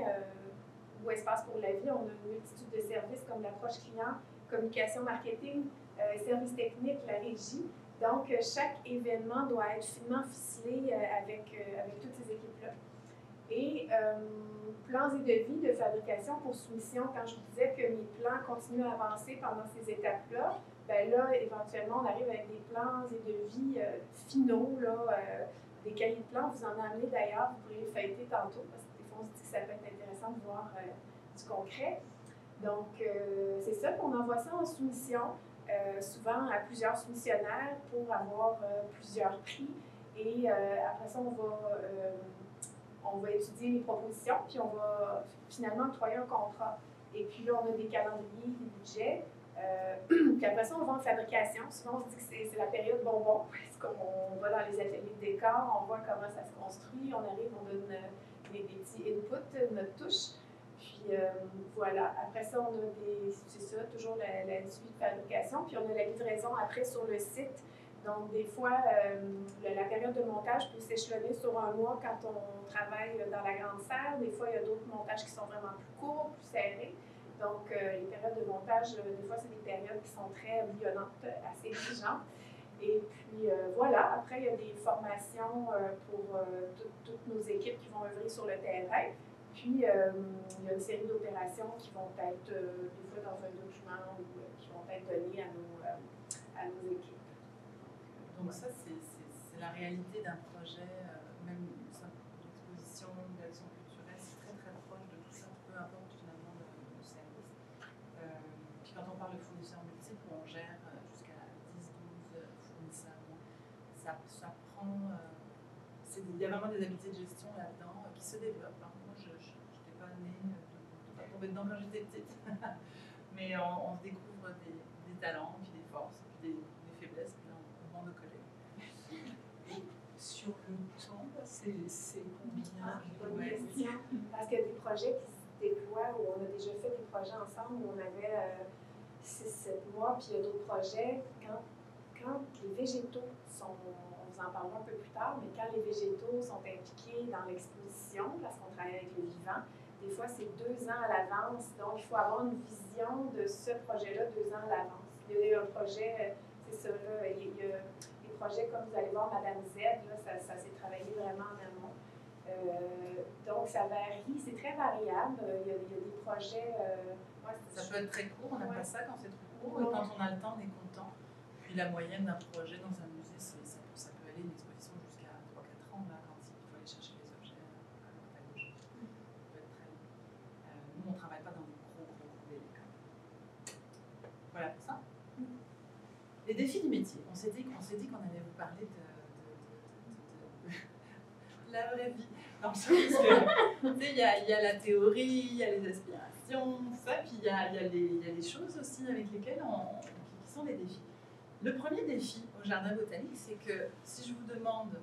ou Espace pour la vie, on a une multitude de services comme l'approche client, communication marketing, services techniques, la régie. Donc, chaque événement doit être finement ficelé avec toutes ces équipes-là. Et plans et devis de fabrication pour soumission, quand je vous disais que mes plans continuent à avancer pendant ces étapes-là, bien là, éventuellement, on arrive avec des plans et devis finaux, des cahiers de plans. Vous en amenez d'ailleurs, vous pourrez les feuilleter tantôt, parce que des fois, on se dit que ça peut être intéressant de voir du concret. Donc, c'est ça, qu'on envoie ça en soumission, souvent à plusieurs soumissionnaires pour avoir plusieurs prix. Et après ça, on va étudier les propositions, puis on va finalement octroyer un contrat. Et puis là, on a des calendriers, des budgets. Puis après ça, on va en fabrication. Souvent, on se dit que c'est la période bonbon, parce qu'on va dans les ateliers de décor, on voit comment ça se construit, on arrive, on donne des petits inputs, notre touche. Puis voilà. Après ça, on a c'est ça, toujours la suite de fabrication. Puis on a la livraison après sur le site. Donc, des fois, la période de montage peut s'échelonner sur un mois quand on travaille dans la grande salle. Des fois, il y a d'autres montages qui sont vraiment plus courts, plus serrés. Donc, les périodes de montage, des fois, c'est des périodes qui sont très bouillonnantes, assez exigeantes. Et puis, voilà. Après, il y a des formations pour toutes nos équipes qui vont œuvrer sur le terrain. Puis, il y a une série d'opérations qui vont être, des fois, dans un document ou qui vont être données à nos équipes. Donc ça, c'est la réalité d'un projet, même l'exposition, d'action culturelle, c'est très très proche de tout ça, peu importe finalement le service. Puis quand on parle de fournisseurs multiples, on gère jusqu'à 10-12 fournisseurs. Ça prend. Il y a vraiment des habiletés de gestion là-dedans qui se développent. Hein. Moi, je n'étais pas née de ne pas tomber dedans quand j'étais petite. Mais on découvre des talents, puis des forces, puis des faiblesses, puis là, on demande aux collègues. Et sur le temps, c'est combien? Bonne question. Parce qu'il y a des projets qui se déploient, où on a déjà fait des projets ensemble, où on avait 6-7 mois, puis il y a d'autres projets, quand les végétaux sont, on vous en parlera un peu plus tard, mais quand les végétaux sont impliqués dans l'exposition, parce qu'on travaille avec le vivant, des fois c'est 2 ans à l'avance, donc il faut avoir une vision de ce projet-là 2 ans à l'avance. Il y a un projet, c'est ça, là, il y a des projets comme vous allez voir, Madame Z, là, ça s'est travaillé vraiment en amont. Donc ça varie, c'est très variable. Il y a des projets. Ça peut être très court, on n'aime pas ça quand c'est trop court, et quand on a le temps, on est content. Puis la moyenne d'un projet dans un musée, ça peut aller une exposition jusqu'à 3-4 ans, là, quand il faut aller chercher les objets à droite à gauche. Ça peut être très long. Nous, on ne travaille pas dans des gros délais quand même. Voilà pour ça. Les défis du métier. On s'est dit qu'on allait vous parler de la vraie vie. Dans le sens que, il y a la théorie, il y a les aspirations, tout ça, puis il y a les choses aussi avec lesquelles qui sont des défis. Le premier défi au jardin botanique, c'est que si je vous demande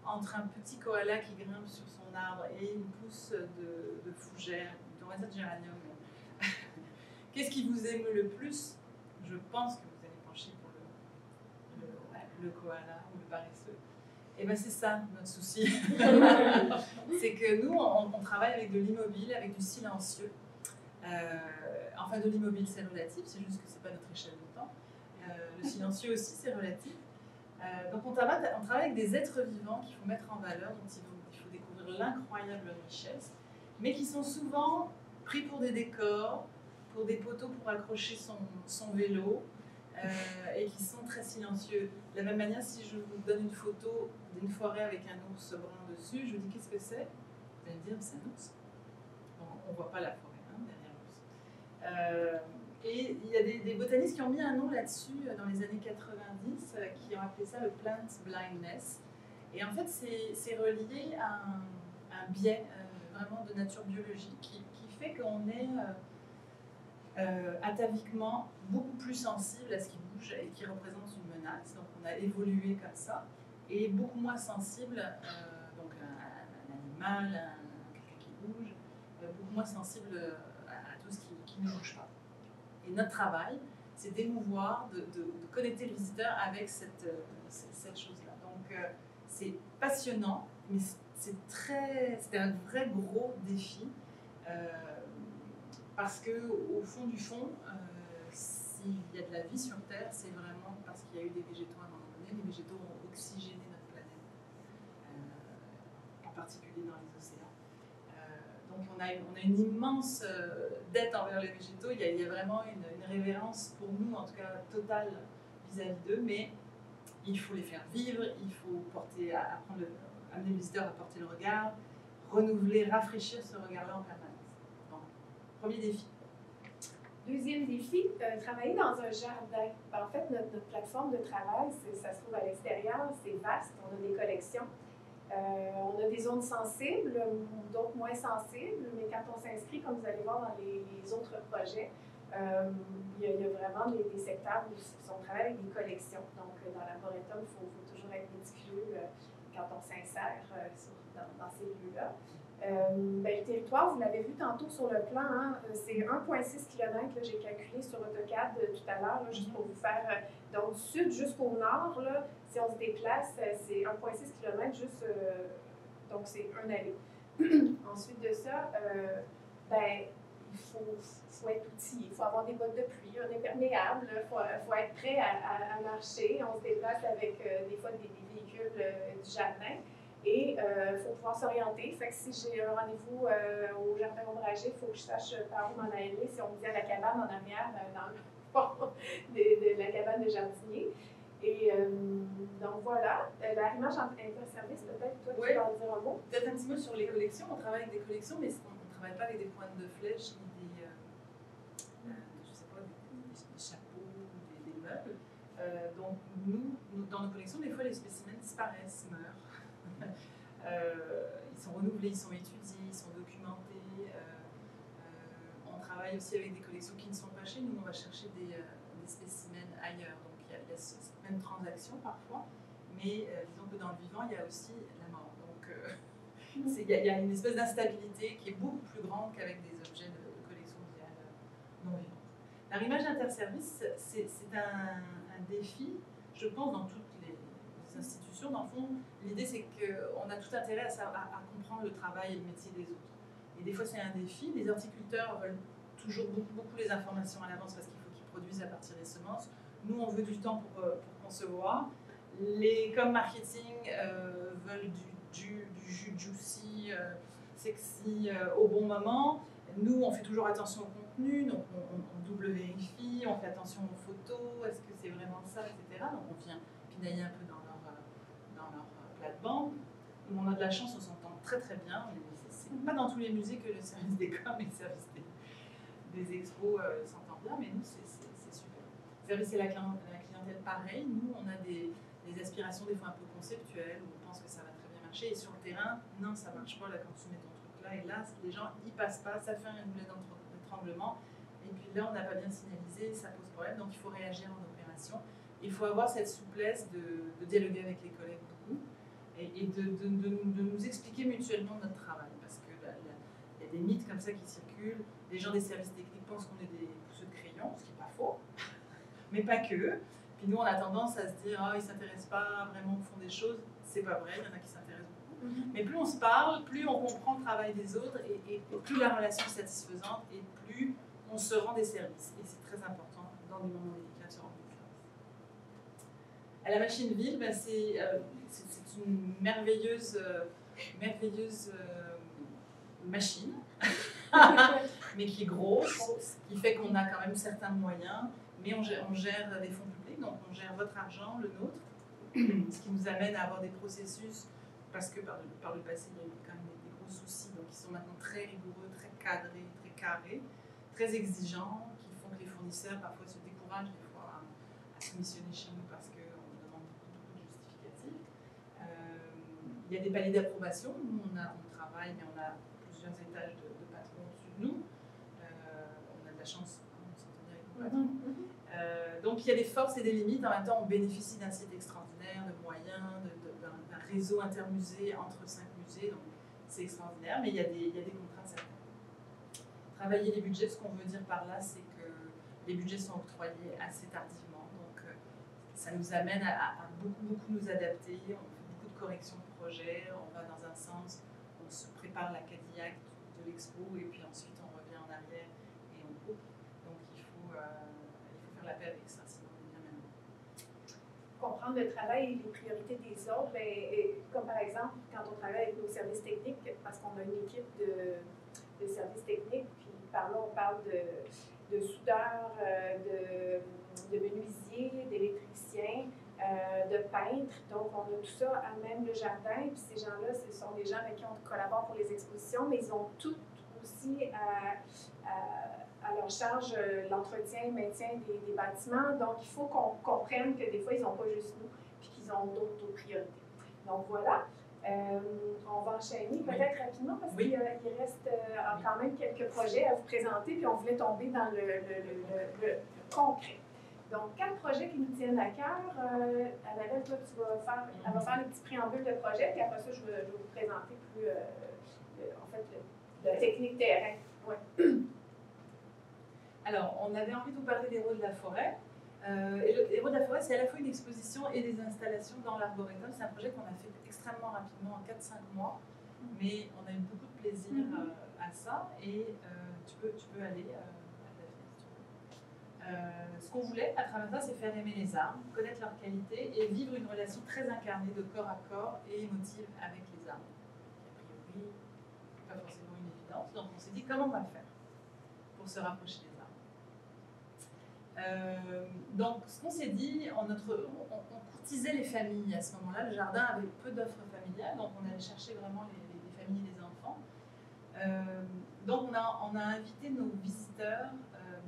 entre un petit koala qui grimpe sur son arbre et une pousse de fougère, on va dire de géranium, qu'est-ce qui vous émeut le plus? Je pense que vous allez pencher pour le koala ou le paresseux. Et bien c'est ça notre souci. C'est que nous, on travaille avec de l'immobile, avec du silencieux. Enfin, de l'immobile, c'est relatif, c'est juste que c'est pas notre échelle de temps. Le silencieux aussi, c'est relatif. Donc on travaille avec des êtres vivants qu'il faut mettre en valeur, dont il faut découvrir l'incroyable richesse, mais qui sont souvent pris pour des décors, pour des poteaux pour accrocher son vélo, et qui sont très silencieux. De la même manière, si je vous donne une photo d'une forêt avec un ours brun dessus, je vous dis qu'est-ce que c'est? Vous allez me dire c'est un ours. Bon, on ne voit pas la forêt derrière l'ours. Et il y a des botanistes qui ont mis un nom là-dessus dans les années 90, qui ont appelé ça le plant blindness. Et en fait, c'est relié à un biais vraiment de nature biologique qui fait qu'on est ataviquement beaucoup plus sensible à ce qui bouge et qui représente une menace. Donc on a évolué comme ça. Et beaucoup moins sensible donc à un animal, à quelqu'un qui bouge, beaucoup moins sensible à tout ce qui ne bouge pas. Et notre travail, c'est d'émouvoir, de connecter le visiteur avec cette chose-là. Donc c'est passionnant, mais c'était un vrai gros défi. Parce qu'au fond du fond, s'il y a de la vie sur Terre, c'est vraiment parce qu'il y a eu des végétaux à un moment donné. Les végétaux ont oxygéné notre planète, en particulier dans les océans. Donc on a une immense dette envers les végétaux. Il y a vraiment une révérence pour nous, en tout cas totale vis-à-vis d'eux, mais il faut les faire vivre, il faut amener le visiteur à porter le regard, renouveler, rafraîchir ce regard-là en permanence. Premier défi. Deuxième défi, travailler dans un jardin. En fait, notre plateforme de travail, ça se trouve à l'extérieur, c'est vaste, on a des collections. On a des zones sensibles, d'autres moins sensibles, mais quand on s'inscrit, comme vous allez voir dans les autres projets, il y a vraiment des secteurs où on travaille avec des collections. Donc, dans l'arboretum, il faut toujours être méticuleux quand on s'insère dans ces lieux-là. Le territoire, vous l'avez vu tantôt sur le plan, hein, c'est 1,6 km, j'ai calculé sur AutoCAD tout à l'heure, juste pour vous faire, donc du sud jusqu'au nord, là, si on se déplace, c'est 1,6 km, juste, donc c'est un aller. Ensuite de ça, il faut être outillé, il faut avoir des bottes de pluie, un imperméable, il faut être prêt à marcher, on se déplace avec des fois des véhicules du jardin. Et il faut pouvoir s'orienter. Fait que si j'ai un rendez-vous au jardin ombragé, il faut que je sache par où m'en aller. Si on me dit à la cabane en arrière, dans le fond de la cabane de jardinier. Et donc voilà, l'arrimage interservice, peut-être toi Ouais. tu vas en dire un mot. Peut-être un petit mot sur les collections. On travaille avec des collections, mais on ne travaille pas avec des pointes de flèche ni des, je sais pas, des chapeaux ou des meubles. Donc nous, dans nos collections, des fois les spécimens disparaissent, meurent. Ils sont renouvelés, ils sont étudiés, ils sont documentés. On travaille aussi avec des collections qui ne sont pas chez nous. On va chercher des spécimens ailleurs. Donc il y a cette même transaction parfois. Mais disons que dans le vivant, il y a aussi la mort. Donc il y a une espèce d'instabilité qui est beaucoup plus grande qu'avec des objets de collection muséale non vivante. L'arrimage interservice, c'est un défi, je pense, dans toutes les institutions. Dans le fond, l'idée c'est qu'on a tout intérêt à comprendre le travail et le métier des autres. Et des fois c'est un défi. Les horticulteurs veulent toujours beaucoup les informations à l'avance parce qu'il faut qu'ils produisent à partir des semences. Nous, on veut du temps pour concevoir. Les comme marketing veulent du juicy, sexy au bon moment. Nous, on fait toujours attention au contenu, donc on double vérifie, on fait attention aux photos, est-ce que c'est vraiment ça, etc. Donc on vient pinailler un peu dans leur plate-bande. On a de la chance, on s'entend très très bien. C'est pas dans tous les musées que le service des coms et le service des expos s'entend bien, mais nous, c'est super. Service et la clientèle, pareil. Nous, on a des aspirations des fois un peu conceptuelles, où on pense que ça va très bien marcher, et sur le terrain, non, ça marche pas, là, quand tu mets ton truc là, et là, les gens y passent pas, ça fait un goulet d'étranglement, et puis là, on n'a pas bien signalisé, ça pose problème, donc il faut réagir en opération. Il faut avoir cette souplesse de dialoguer avec les collègues beaucoup, et de nous expliquer mutuellement notre travail, parce que il y a des mythes comme ça qui circulent, les gens des services techniques pensent qu'on est des pousseux de crayon, ce qui n'est pas faux, mais pas que. Puis nous, on a tendance à se dire, ils ne s'intéressent pas vraiment au fond des choses. C'est pas vrai, il y en a qui s'intéressent beaucoup. Mais plus on se parle, plus on comprend le travail des autres, et plus la relation est satisfaisante, et plus on se rend des services. Et c'est très important dans des moments délicats de se rendre des services. À la machine ville, c'est une merveilleuse machine, mais qui est grosse, qui fait qu'on a quand même certains moyens, mais on gère des fonds publics, donc on gère votre argent, le nôtre, ce qui nous amène à avoir des processus, parce que par le passé, il y a eu quand même des gros soucis, donc ils sont maintenant très rigoureux, très cadrés, très carrés, très exigeants, qui font que les fournisseurs parfois se découragent des fois à soumissionner chez nous parce qu'on demande beaucoup de justificatifs. Il y a des paliers d'approbation, nous on travaille, mais on a plusieurs étages de patrons au-dessus de nous. On a de la chance, on s'entend bien avec nos patrons. Donc il y a des forces et des limites. En même temps, on bénéficie d'un site extraordinaire, de moyens, d'un réseau intermusée entre 5 musées. Donc c'est extraordinaire, mais il y a des contraintes certaines. Travailler les budgets, ce qu'on veut dire par là, c'est que les budgets sont octroyés assez tardivement. Donc ça nous amène à beaucoup nous adapter. On fait beaucoup de corrections de projets. On va dans un sens, on se prépare la Cadillac de l'expo et puis ensuite on revient en arrière et on coupe. Donc il faut faire la paix avec ça, sinon on est bien maintenant. Comprendre le travail et les priorités des autres, comme par exemple quand on travaille avec nos services techniques, parce qu'on a une équipe de services techniques, puis par là on parle de soudeurs, de menuisiers, d'électriciens, de peintres, donc on a tout ça à même le jardin, puis ces gens-là, ce sont des gens avec qui on collabore pour les expositions, mais ils ont tout aussi à leur charge l'entretien, le maintien des bâtiments. Donc, il faut qu'on comprenne que des fois, ils n'ont pas juste nous, puis qu'ils ont d'autres priorités. Donc, voilà. On va enchaîner peut-être rapidement parce qu'il reste quand même quelques projets à vous présenter, puis on voulait tomber dans le concret. Donc, 4 projets qui nous tiennent à cœur. Annabelle, toi, elle va faire les petits préambules de projet, puis après ça, je vais vous présenter plus, la technique terrain. Ouais. Alors, on avait envie de vous parler des héros de la forêt. Et les héros de la forêt, c'est à la fois une exposition et des installations dans l'arboretum. C'est un projet qu'on a fait extrêmement rapidement, en 4-5 mois, mais on a eu beaucoup de plaisir à ça. Et tu peux aller à la fenêtre. Ce qu'on voulait à travers ça, c'est faire aimer les arbres, connaître leur qualité et vivre une relation très incarnée de corps à corps et émotive avec les arbres. A priori, pas forcément une évidence. Donc on s'est dit comment on va faire pour se rapprocher des arbres. Donc, ce qu'on s'est dit, on courtisait les familles à ce moment-là. Le jardin avait peu d'offres familiales, donc on allait chercher vraiment les familles et les enfants. Donc, on a invité nos visiteurs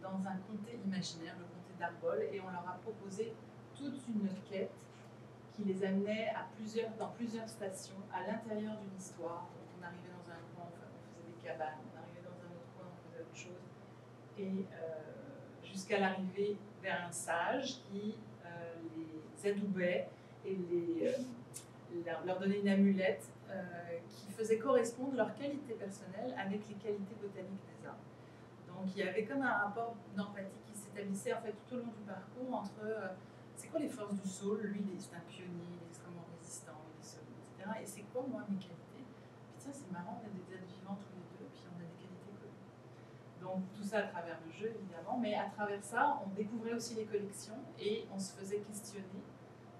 dans un comté imaginaire, le comté d'Arbol, et on leur a proposé toute une quête qui les amenait dans plusieurs stations à l'intérieur d'une histoire. Donc, on arrivait dans un coin, on faisait des cabanes, on arrivait dans un autre coin, on faisait autre chose. Et jusqu'à l'arrivée vers un sage qui les adoubait et leur donnait une amulette qui faisait correspondre leurs qualités personnelles avec les qualités botaniques des arbres. Donc il y avait comme un rapport d'empathie qui s'établissait en fait tout au long du parcours entre c'est quoi les forces du sol, lui c'est un pionnier, il est extrêmement résistant, il est solide, etc. Et c'est quoi moi mes qualités? Puis tiens c'est marrant, on a des êtres vivants tous les deux, puis on a des qualités communes. Donc tout ça à travers le jeu évidemment, mais à travers ça on découvrait aussi les collections et on se faisait questionner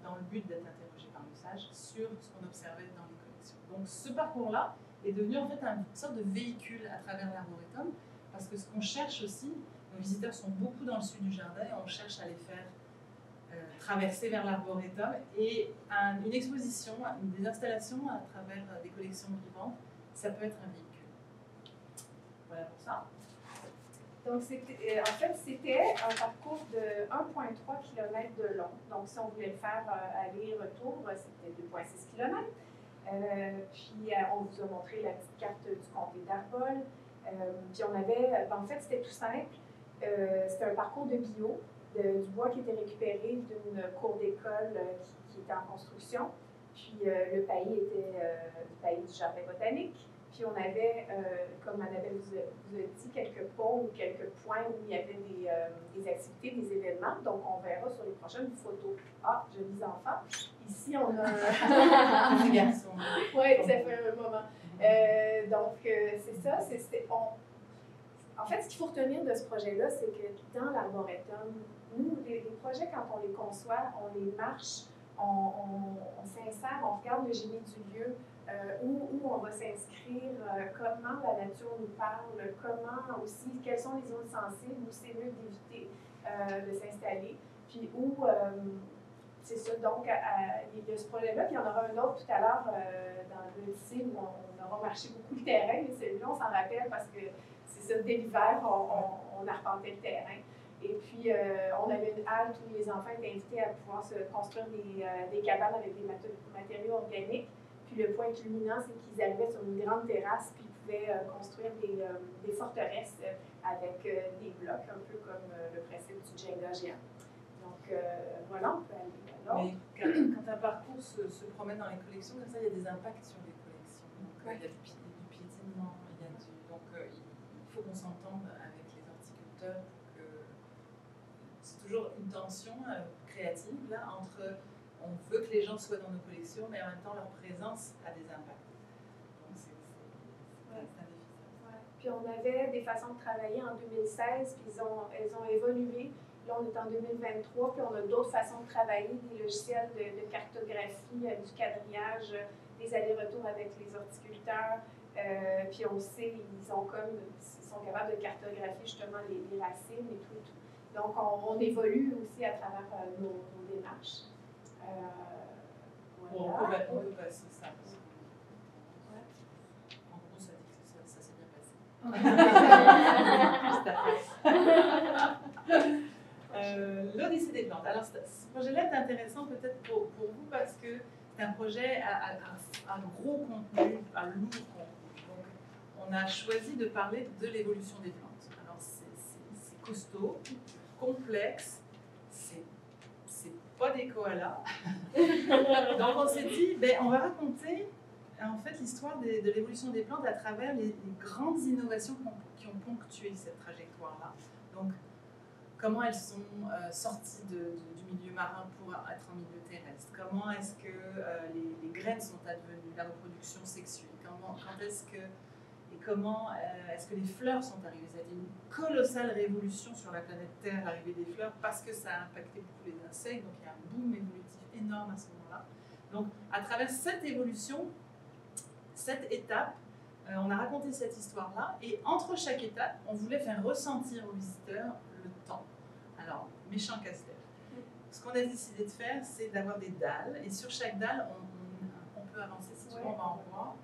dans le but d'être interrogé par le sage sur ce qu'on observait dans les collections. Donc ce parcours-là est devenu en fait une sorte de véhicule à travers l'arboretum, parce que ce qu'on cherche aussi, nos visiteurs sont beaucoup dans le sud du jardin et on cherche à les faire traverser vers l'arboretum, et une exposition, des installations à travers des collections vivantes, ça peut être un véhicule. Voilà pour ça. Donc, en fait, c'était un parcours de 1,3 km de long. Donc, si on voulait le faire aller-retour, c'était 2,6 km. Puis, on vous a montré la petite carte du comté d'Arbol. Puis, on avait, en fait, c'était tout simple. C'était un parcours de bio, du bois qui était récupéré d'une cour d'école qui était en construction. Puis, le pays était du pays du jardin botanique. Puis on avait, comme Annabelle vous a dit, quelques ponts ou quelques points où il y avait des activités, des événements. Donc on verra sur les prochaines photos. Ah, jolis enfants. Ici, on a un garçon. Oui, ça fait un moment. Donc c'est ça. En fait, ce qu'il faut retenir de ce projet-là, c'est que dans l'arboretum, nous, les projets, quand on les conçoit, on les marche, on s'insère, on regarde le génie du lieu, où on va s'inscrire, comment la nature nous parle, comment aussi, quelles sont les zones sensibles, où c'est mieux d'éviter de s'installer, puis où, c'est ça, donc il y a ce projet-là, puis il y en aura un autre tout à l'heure dans le lycée où on aura marché beaucoup le terrain, mais celui-là, on s'en rappelle parce que c'est ça, dès l'hiver, on arpentait le terrain. Et puis, on avait une halte où les enfants étaient invités à pouvoir se construire des cabanes avec des matériaux organiques. Puis le point culminant, c'est qu'ils arrivaient sur une grande terrasse, puis ils pouvaient construire des forteresses avec des blocs, un peu comme le principe du Jenga géant. Donc, voilà, on peut aller à l'autre. Mais quand un parcours se promène dans les collections, comme ça, il y a des impacts sur les collections. Donc, il y a du piétinement, donc il faut qu'on s'entende avec les horticulteurs. C'est toujours une tension créative là, entre on veut que les gens soient dans nos collections, mais en même temps leur présence a des impacts. Donc c'est un défi. Ouais. Puis on avait des façons de travailler en 2016, puis elles ont évolué. Là, on est en 2023, puis on a d'autres façons de travailler, des logiciels de cartographie, du quadrillage, des allers-retours avec les horticulteurs. Puis on sait, ils sont capables de cartographier justement les racines et tout. Donc, on évolue aussi à travers nos démarches. Voilà. On peut passer ça. Ouais. En gros, ça dit que ça s'est bien passé. L'Odyssée des plantes. Alors, ce projet-là est intéressant peut-être pour vous parce que c'est un projet à gros contenu, à lourd contenu. Donc, on a choisi de parler de l'évolution des plantes. Alors, c'est costaud, complexe, c'est pas des koalas. Donc on s'est dit, on va raconter en fait l'histoire de l'évolution des plantes à travers les grandes innovations qui ont ponctué cette trajectoire-là. Donc comment elles sont sorties du milieu marin pour être en milieu terrestre, comment est-ce que les graines sont advenues, la reproduction sexuée, comment est-ce que les fleurs sont arrivées. Ça a été une colossale révolution sur la planète Terre, l'arrivée des fleurs, parce que ça a impacté beaucoup les insectes, donc il y a un boom évolutif énorme à ce moment-là. Donc à travers cette évolution, cette étape, on a raconté cette histoire-là, et entre chaque étape, on voulait faire ressentir aux visiteurs le temps. Alors, méchant casse-tête. Ce qu'on a décidé de faire, c'est d'avoir des dalles, et sur chaque dalle, on peut avancer, si tu veux, on va en voir.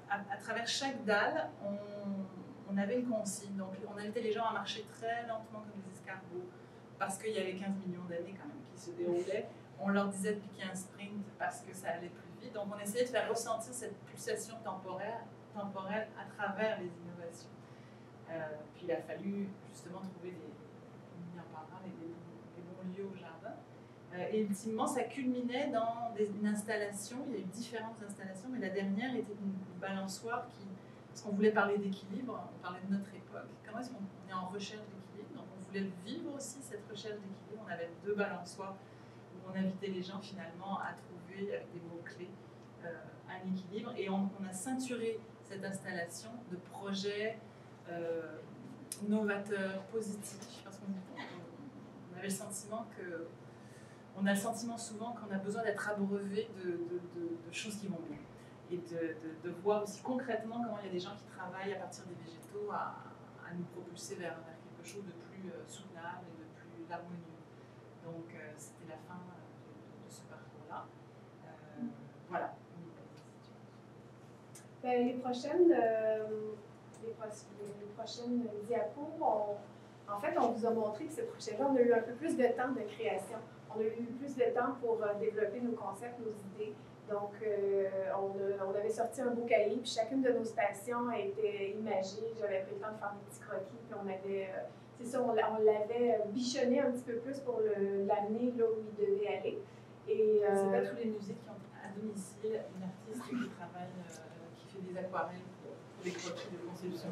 À travers chaque dalle, on avait une consigne. Donc, on invitait les gens à marcher très lentement comme des escargots, parce qu'il y avait 15 millions d'années quand même qui se déroulaient. On leur disait de piquer un sprint parce que ça allait plus vite. Donc, on essayait de faire ressentir cette pulsation temporelle à travers les innovations. Puis, il a fallu justement trouver on y en parlera, des bons lieux au jardin. Et ultimement, ça culminait dans une installation. Il y a eu différentes installations, mais la dernière était une balançoire parce qu'on voulait parler d'équilibre, on parlait de notre époque. Comment est-ce qu'on est en recherche d'équilibre? Donc, on voulait vivre aussi cette recherche d'équilibre. On avait 2 balançoires où on invitait les gens finalement à trouver, avec des mots-clés, un équilibre. Et on a ceinturé cette installation de projets novateurs, positifs, parce qu'on avait le sentiment on a le sentiment souvent qu'on a besoin d'être abreuvé de choses qui vont bien. Et de voir aussi concrètement comment il y a des gens qui travaillent à partir des végétaux à nous propulser vers quelque chose de plus soutenable et de plus harmonieux. Donc, c'était la fin de ce parcours-là. Voilà. Ben, les prochaines diapos, en fait, on vous a montré que ce projet-là, on a eu un peu plus de temps de création. On a eu plus de temps pour développer nos concepts, nos idées. Donc, on avait sorti un beau cahier, puis chacune de nos stations a été imagée. J'avais pris le temps de faire des petits croquis, puis on avait, c'est ça, on l'avait bichonné un petit peu plus pour l'amener là où il devait aller. Et c'est pas tous les musées qui ont à domicile une artiste qui travaille, qui fait des aquarelles pour des croquis de conception.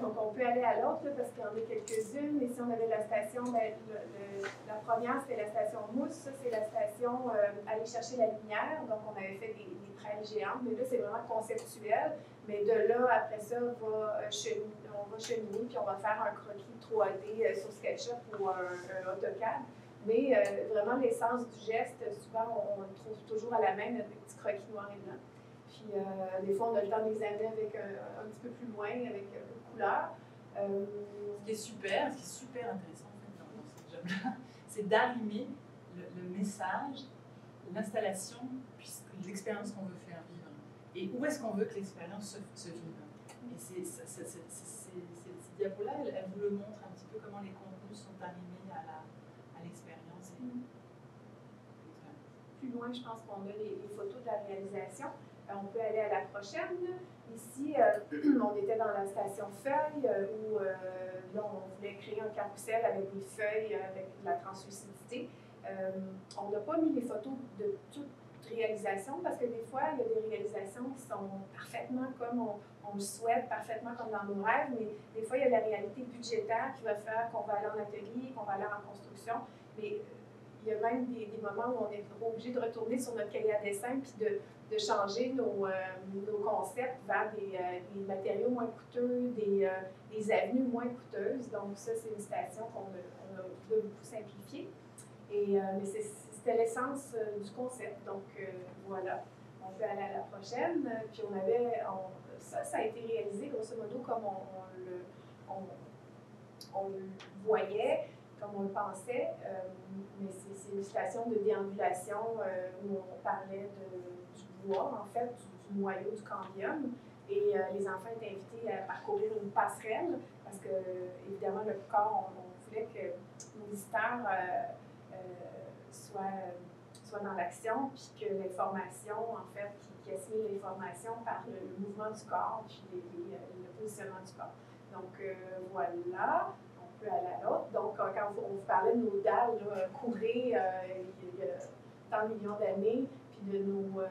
Donc, on peut aller à l'autre parce qu'il y en a quelques-unes. Ici, on avait la station, la première, c'était la station Mousse. Ça, c'est la station aller chercher la lumière. Donc, on avait fait des prêles géantes. Mais là, c'est vraiment conceptuel. Mais de là, après ça, on va cheminer, puis on va faire un croquis 3D sur SketchUp ou un AutoCAD. Mais vraiment, l'essence du geste, souvent, on le trouve toujours à la main, avec des petits croquis noirs et blancs. Puis, des fois, on a le temps de les amener avec un petit peu plus loin, avec couleurs. Ce qui est super intéressant en fait, dans ce job-là, c'est d'arrimer le message, l'installation, puis l'expérience qu'on veut faire vivre. Et où est-ce qu'on veut que l'expérience se vive. Et ces diapos-là, elles vous le montrent un petit peu comment les contenus sont arrimés à l'expérience. Plus loin, je pense qu'on a les photos de la réalisation. On peut aller à la prochaine. Ici, on était dans la station Feuille où là, on voulait créer un carrousel avec des feuilles, avec de la translucidité. On n'a pas mis les photos de toute réalisation parce que des fois, il y a des réalisations qui sont parfaitement comme on le souhaite, parfaitement comme dans nos rêves, mais des fois, il y a la réalité budgétaire qui va faire qu'on va aller en atelier, qu'on va aller en construction. Mais il y a même des moments où on est obligé de retourner sur notre cahier à dessin puis de changer nos concepts vers des matériaux moins coûteux, des avenues moins coûteuses. Donc ça, c'est une station qu'on a beaucoup simplifiée. Mais c'était l'essence du concept. Donc voilà, on peut aller à la prochaine. Puis ça a été réalisé grosso modo comme on le voyait, comme on le pensait. Mais c'est une station de déambulation où on parlait du bois, en fait, du noyau du cambium. Et les enfants étaient invités à parcourir une passerelle parce que, évidemment, le corps, on voulait que nos visiteurs soient dans l'action, puis que l'information, en fait, qui assimile l'information par le mouvement du corps, puis le positionnement du corps. Donc, voilà. On peut aller à l'autre. Donc, quand on vous parlait de nos dalles, courir il y a tant de millions d'années, puis de nos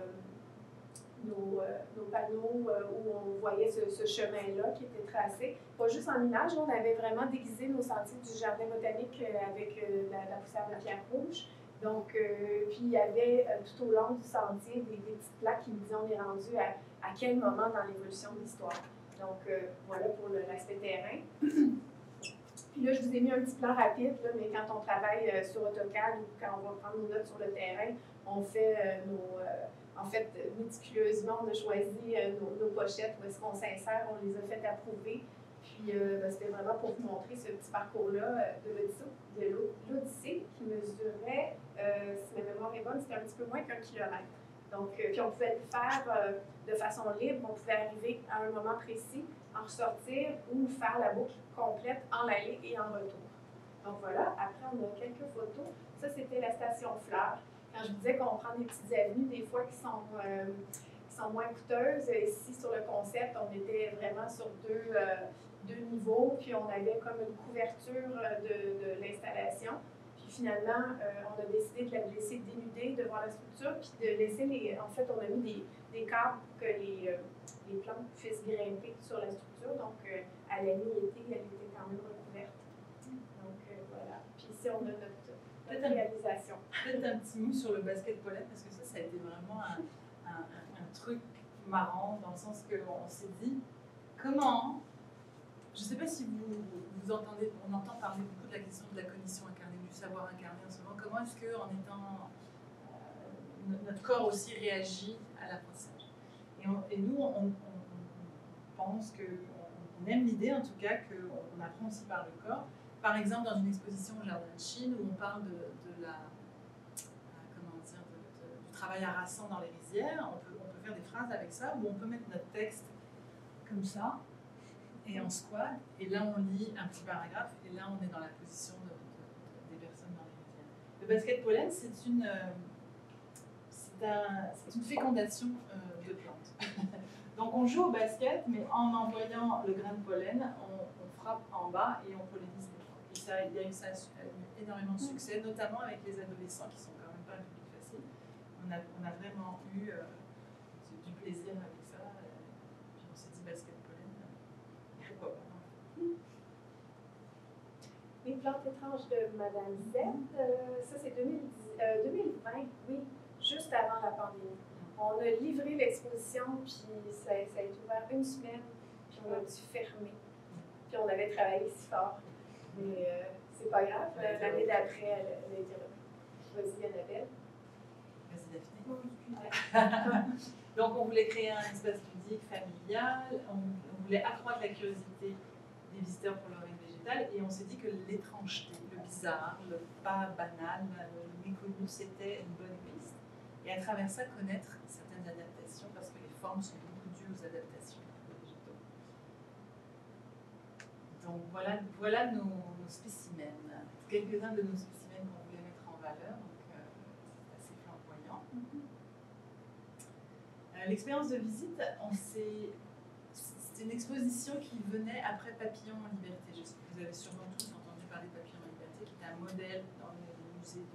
panneaux où on voyait ce chemin-là qui était tracé. Pas juste en image, on avait vraiment déguisé nos sentiers du jardin botanique avec la poussière de pierre rouge. Donc, puis il y avait tout au long du sentier des petites plaques qui nous disaient on est rendu à quel moment dans l'évolution de l'histoire. Donc, voilà pour l'aspect terrain. Puis là, je vous ai mis un petit plan rapide, là, mais quand on travaille sur AutoCAD ou quand on va prendre nos notes sur le terrain, on fait en fait, méticuleusement, on a choisi nos pochettes où est-ce qu'on s'insère, on les a fait approuver. Puis c'était vraiment pour vous montrer ce petit parcours-là de l'Odyssée qui mesurait, si ma mémoire est bonne, c'était un petit peu moins qu'1 kilomètre. Donc, puis on pouvait le faire de façon libre, on pouvait arriver à un moment précis, en ressortir ou faire la boucle complète en aller et en retour. Donc voilà, après on a quelques photos. Ça, c'était la station Fleurs. Quand je vous disais qu'on prend des petites avenues, des fois qui sont moins coûteuses, ici sur le concept, on était vraiment sur deux niveaux, puis on avait comme une couverture de l'installation. Puis finalement, on a décidé de la laisser dénudée devant la structure, puis de laisser en fait, on a mis des câbles pour que les plantes puissent grimper sur la structure. Donc, à la mi-été, elle était quand même recouverte. Donc, voilà. Puis ici, on a notre réalisation. Peut-être un petit mot sur le basket pollen, parce que ça a été vraiment un truc marrant, dans le sens qu'on s'est dit, comment, je ne sais pas si vous entendez, on entend parler beaucoup de la question de la cognition incarnée, du savoir incarné en ce moment, comment est-ce qu'en étant, notre corps aussi réagit à l'apprentissage. Et nous, on pense qu'on aime l'idée, en tout cas, qu'on apprend aussi par le corps. Par exemple, dans une exposition au Jardin de Chine, où on parle du travail harassant dans les rizières, on peut faire des phrases avec ça, où on peut mettre notre texte comme ça, et en squat, et là on lit un petit paragraphe, et là on est dans la position des personnes dans les rizières. Le basket pollen, c'est une fécondation de plantes. Donc on joue au basket, mais en envoyant le grain de pollen, on frappe en bas et on pollinise les plantes. Et ça a eu énormément de succès, notamment avec les adolescents qui sont quand même pas un public facile. On a vraiment eu du plaisir avec ça. Puis on s'est dit basket pollen, pourquoi pas. Les plantes étranges de Madame Z, ça c'est 2020, oui, juste avant la pandémie. On a livré l'exposition, puis ça a été ouvert une semaine, puis on a dû fermer. Puis on avait travaillé si fort. Mais c'est pas grave, l'année d'après, elle a été reprise. Vas-y, Annabelle. Vas-y, Daphné. Donc on voulait créer un espace ludique, familial, on voulait accroître la curiosité des visiteurs pour l'oreille végétale, et on s'est dit que l'étrangeté, le bizarre, le pas banal, le méconnu, c'était une bonne piste. Et à travers ça, connaître certaines adaptations, parce que les formes sont beaucoup dues aux adaptations des végétaux. Donc voilà nos spécimens. Quelques-uns de nos spécimens qu'on voulait mettre en valeur, donc c'est assez flamboyant. L'expérience de visite, c'était une exposition qui venait après Papillon en liberté. Vous avez sûrement tous entendu parler de Papillon en liberté, qui est un modèle dans le musée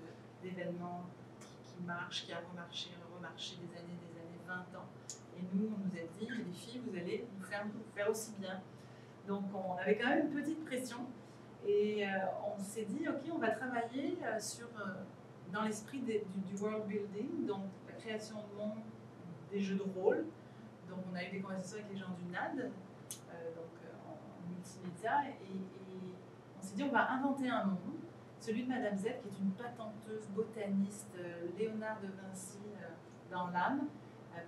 d'événements qui marche, qui a remarché des années, 20 ans. Et nous, on nous a dit, les filles, vous allez nous faire aussi bien. Donc on avait quand même une petite pression. Et on s'est dit, ok, on va travailler dans l'esprit du world building, donc la création de monde, des jeux de rôle. Donc on a eu des conversations avec les gens du NAD, en multimédia, et on s'est dit, on va inventer un monde. Celui de Madame Z, qui est une patenteuse botaniste, Léonard de Vinci dans l'âme,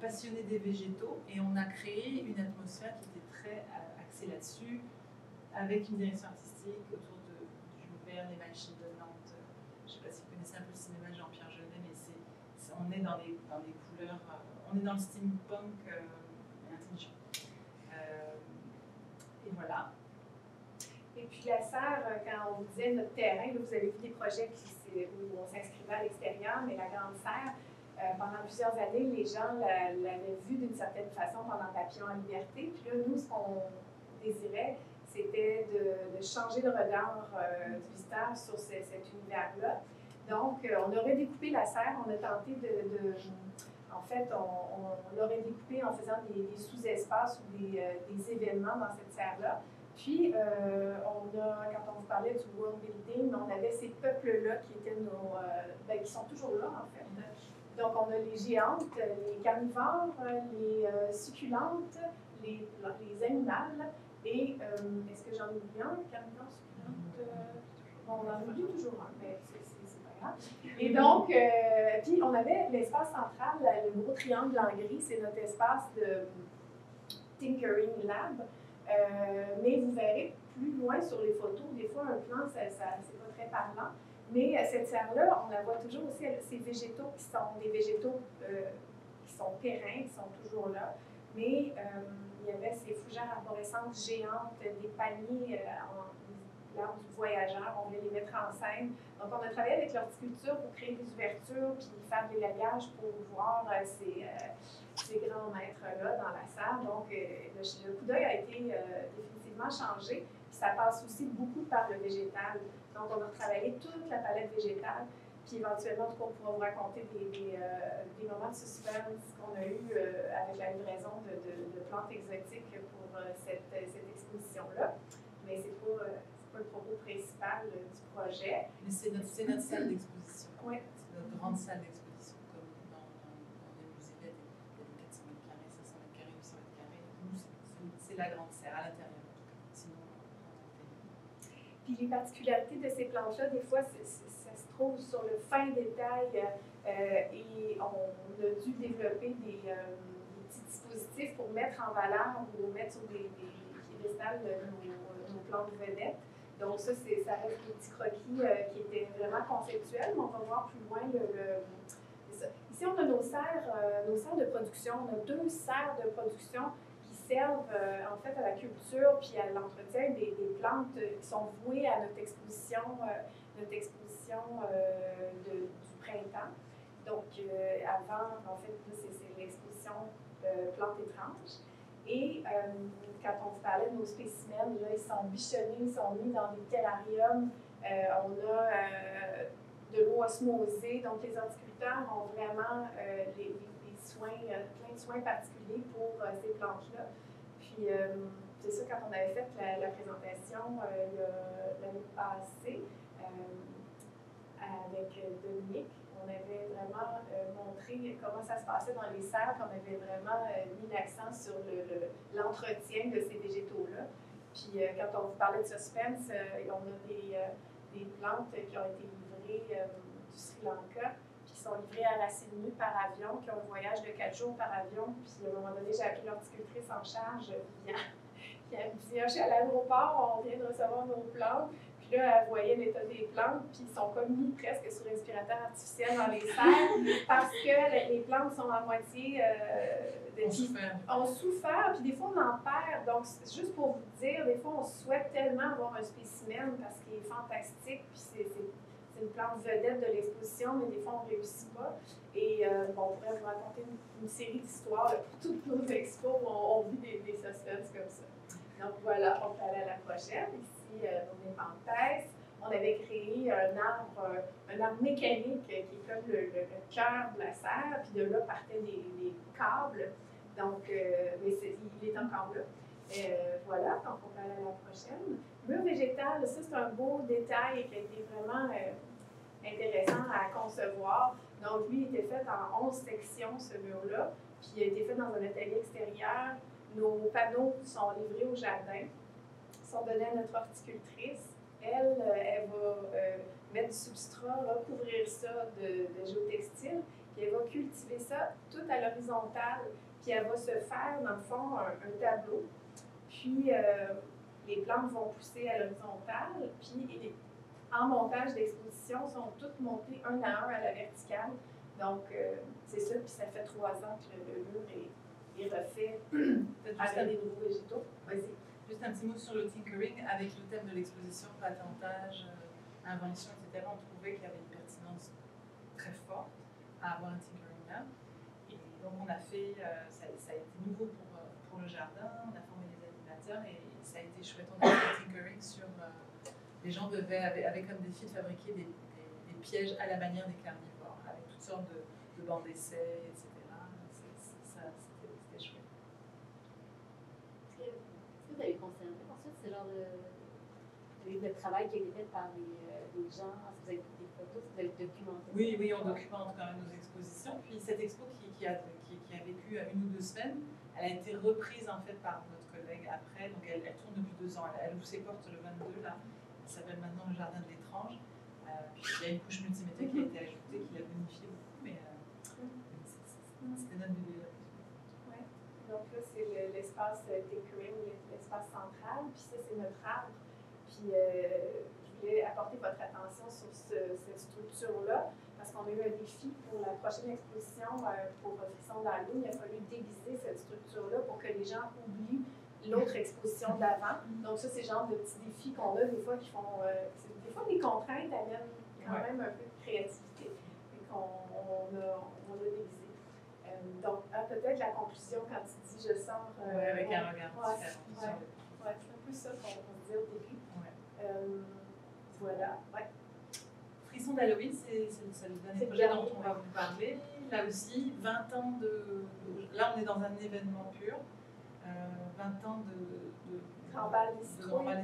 passionnée des végétaux, et on a créé une atmosphère qui était très axée là-dessus, avec une direction artistique autour de Jules Verne, les machines de Nantes. Je ne sais pas si vous connaissez un peu le cinéma de Jean-Pierre Jeunet, mais on est dans les couleurs, on est dans le steampunk intelligent. Et voilà. Et puis la serre, quand on vous disait notre terrain, là, vous avez vu des projets où on s'inscrivait à l'extérieur, mais la grande serre, pendant plusieurs années, les gens l'avaient vue d'une certaine façon pendant Papillon en liberté. Puis là, nous, ce qu'on désirait, c'était de changer le regard du visiteur sur cet univers-là. Donc, on aurait découpé la serre, on a tenté en fait, on l'aurait découpé en faisant des sous-espaces ou des événements dans cette serre-là. Puis, quand on vous parlait du world building, on avait ces peuples-là qui étaient qui sont toujours là, en fait. Donc, on a les géantes, les carnivores, les succulentes, les animales, et est-ce que j'en ai oublié un, carnivore, succulente? On en oublie toujours un, mais c'est pas grave. Et donc, puis on avait l'espace central, le gros triangle en gris, c'est notre espace de Tinkering Lab. Mais vous verrez plus loin sur les photos, des fois un plan, c'est pas très parlant. Mais cette serre-là, on la voit toujours aussi, ces végétaux qui sont des végétaux qui sont pérennes, qui sont toujours là. Mais il y avait ces fougères arborescentes géantes, des paniers en l'arbre du voyageur, on voulait les mettre en scène. Donc on a travaillé avec l'horticulture pour créer des ouvertures, puis faire des lagages pour voir ces grands maîtres-là dans la salle. Donc le coup d'œil a été définitivement changé. Puis ça passe aussi beaucoup par le végétal. Donc, on a retravaillé toute la palette végétale, puis éventuellement, on pourra vous raconter des moments de suspense qu'on a eu avec la livraison de plantes exotiques pour cette exposition-là. Mais ce n'est pas le propos principal du projet. Mais c'est notre salle d'exposition. Oui. C'est notre grande salle d'exposition, comme dans les musées, il y a des 400 mètres carrés, 500 mètres carrés, 800 mètres carrés. Nous, c'est la grande serre, à l'intérieur. Puis les particularités de ces plantes-là, des fois, ça se trouve sur le fin détail et on a dû développer des petits dispositifs pour mettre en valeur ou mettre sur des piédestals nos plantes vedettes. Donc ça reste des petits croquis qui étaient vraiment conceptuels, mais on va voir plus loin Ici, on a nos serres de production. On a 2 serres de production servent en fait à la culture puis à l'entretien des plantes qui sont vouées à notre exposition du printemps. Donc, avant, en fait, c'est l'exposition plantes étranges. Et quand on vous parlait de nos spécimens, là, ils sont bichonnés, ils sont mis dans des terrariums. On a de l'eau osmosée. Donc, les horticulteurs ont vraiment plein de soins particuliers pour ces plantes-là. Puis, c'est ça, quand on avait fait la présentation l'année passée avec Dominique, on avait vraiment montré comment ça se passait dans les serres, qu'on avait vraiment mis l'accent sur l'entretien de ces végétaux-là. Puis, quand on vous parlait de suspense, on a des plantes qui ont été livrées du Sri Lanka, qui sont livrées à racines nues par avion, qui ont un voyage de 4 jours par avion. Puis à un moment donné, j'ai appelé l'horticultrice en charge, puis elle me dit, je suis à l'aéroport, on vient de recevoir nos plantes. Puis là, elle voyait l'état des plantes, puis ils sont comme mis presque sur respirateur artificiel dans les serres, parce que les plantes sont à moitié... ont souffert, puis des fois on en perd. Donc, juste pour vous dire, des fois on souhaite tellement avoir un spécimen parce qu'il est fantastique, puis c'est une plante vedette de l'exposition, mais des fois on ne réussit pas. Et on pourrait vous raconter une série d'histoires pour toutes nos expos où on vit des suspens comme ça. Donc voilà, on peut aller à la prochaine. Ici, nos épanthes. On avait créé un arbre mécanique qui est comme le cœur de la serre, puis de là partaient des câbles. Donc, mais il est encore là. Voilà, donc on peut aller à la prochaine. Mur végétal, ça c'est un beau détail qui a été vraiment intéressant à concevoir. Donc, lui, il était fait en 11 sections, ce mur-là, puis il a été fait dans un atelier extérieur. Nos panneaux sont livrés au jardin, sont donnés à notre horticultrice. Elle va mettre du substrat, recouvrir ça de géotextile, puis elle va cultiver ça tout à l'horizontale, puis elle va se faire, dans le fond, un tableau. Puis, les plantes vont pousser à l'horizontale, puis en montage d'exposition, sont toutes montées un à la verticale. Donc, c'est ça, puis ça fait 3 ans que le mur est refait avec des nouveaux végétaux. Vas-y. Juste un petit mot sur le tinkering, avec le thème de l'exposition, patentage, invention, etc. On trouvait qu'il y avait une pertinence très forte à avoir un tinkering lab. Et donc on a fait, ça a été nouveau pour le jardin, on a formé des animateurs et ça a été chouette. On a fait un tinkering sur, les gens avaient comme défi de fabriquer des pièges à la manière des carnivores, avec toutes sortes de bancs d'essai, etc. C'était chouette. Est-ce que vous avez conservé ensuite ce genre de travail qui a été fait par des gens? Est-ce que vous avez des photos? Est-ce que vous avez documenté? Oui, on documente quand même nos expositions. Puis cette expo qui a vécu 1 ou 2 semaines, elle a été reprise en fait par notre collègue après. Donc elle tourne depuis 2 ans. Elle ouvre ses portes le 22 là. Elle s'appelle maintenant le Jardin de l'étrange. Il y a une couche multimédia qui a été ajoutée, qui l'a bonifié beaucoup, mais c'était notre bébé. Oui. Donc là, c'est l'espace tinkering, l'espace central, puis ça, c'est notre arbre. Puis je voulais apporter votre attention sur cette structure-là, parce qu'on a eu un défi pour la prochaine exposition pour Frisson d'Halloween. Il a fallu déguiser cette structure-là pour que les gens oublient l'autre exposition d'avant. Donc ça, c'est le genre de petits défis qu'on a des fois qui font... des fois, les contraintes amènent quand même un peu de créativité et qu'on a déguisé. Donc, peut-être la conclusion quand tu dis « je sors... avec un regard différent. Ouais, c'est un peu ça qu'on dit au début. Voilà. Ouais. Frisson d'Halloween, c'est le dernier projet dont on va vous parler. Là aussi, 20 ans de... Là, on est dans un événement pur. 20 ans de Grand Bal des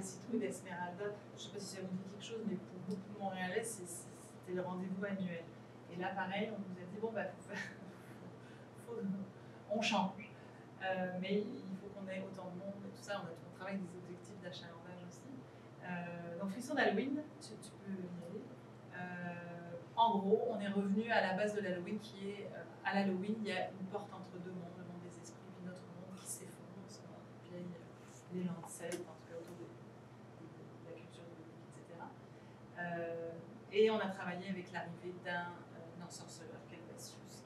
Citrouilles d'Esmeralda. Je ne sais pas si ça vous dit quelque chose, mais pour beaucoup de Montréalais, c'était le rendez-vous annuel. Et là, pareil, on nous a dit, bon, bah, on change. Mais il faut qu'on ait autant de monde et tout ça. On travaille avec des objectifs d'achalandage aussi. Donc, Frisson d'Halloween, tu peux y aller. En gros, on est revenu à la base de l'Halloween qui est, à l'Halloween, il y a une porte entre deux mondes, le monde des esprits puis notre monde qui s'effondre, c'est dans notre vieille l'élan de Celtes, en tout cas autour de la culture etc. Et on a travaillé avec l'arrivée d'un ensorceleur, Calvacius,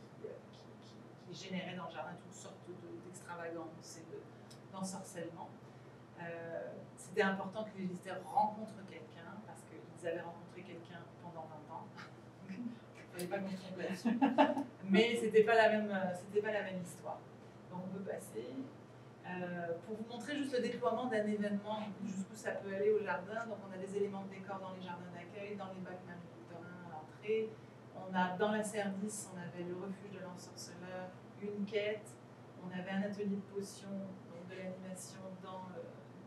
qui générait dans le jardin toutes sortes d'extravagances et d'ensorcellement. C'était important que les visiteurs rencontrent quelqu'un, parce qu'ils avaient rencontré quelqu'un pendant 20 ans. Il ne fallait pas qu'on se trompe là-dessus. Mais ce n'était pas la même histoire. Donc on peut passer. Pour vous montrer juste le déploiement d'un événement, jusqu'où ça peut aller au jardin. Donc on a des éléments de décor dans les jardins d'accueil, dans les bacs Marie-Victorin à l'entrée. Dans la Cerdis, on avait le refuge de l'ensorceleur, une quête. On avait un atelier de potions, donc de l'animation dans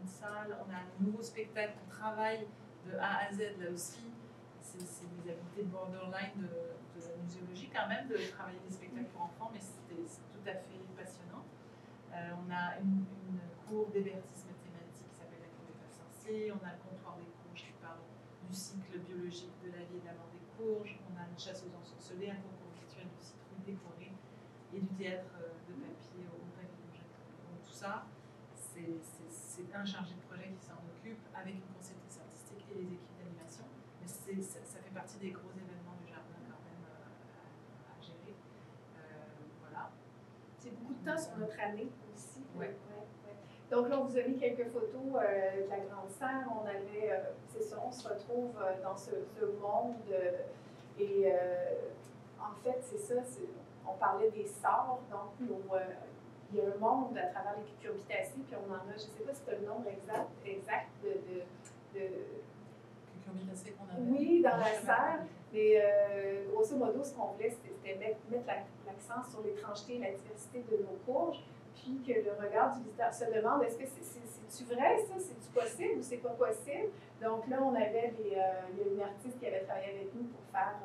une salle. On a un nouveau spectacle, on travaille de A à Z là aussi. C'est des habiletés de borderline de la muséologie quand même, de travailler des spectacles pour enfants, mais c'est tout à fait passionnant. On a une cour d'hébertisme thématique qui s'appelle la cour des feuilles sorciers. On a le comptoir des courges qui parle du cycle biologique de la vie et de la mort des courges. On a une chasse aux ensorcelés, un concours virtuel de citrouilles décorées et du théâtre de papier au pavillon Jacques. Donc tout ça, c'est un chargé de projet qui s'en occupe avec une conceptrice artistique et les équipes d'animation. Mais ça fait partie des gros événements du jardin quand même à gérer. Voilà. C'est beaucoup de temps sur notre année aussi. Ouais. Donc là, on vous a mis quelques photos de la Grande Serre. On avait, c'est ça, on se retrouve dans ce monde. Et en fait, c'est ça, on parlait des sorts. Donc, il y a un monde à travers les cucurbitacées, puis on en a, je ne sais pas si tu as le nombre exact de cucurbitacées qu'on avait. Oui, dans la serre. Mais grosso modo, ce qu'on voulait, c'était mettre l'accent sur l'étrangeté et la diversité de nos courges, puis que le regard du visiteur se demande, est-ce que c'est-tu vrai ça? C'est-tu possible ou c'est pas possible? Donc là, on avait il y a une artiste qui avait travaillé avec nous pour faire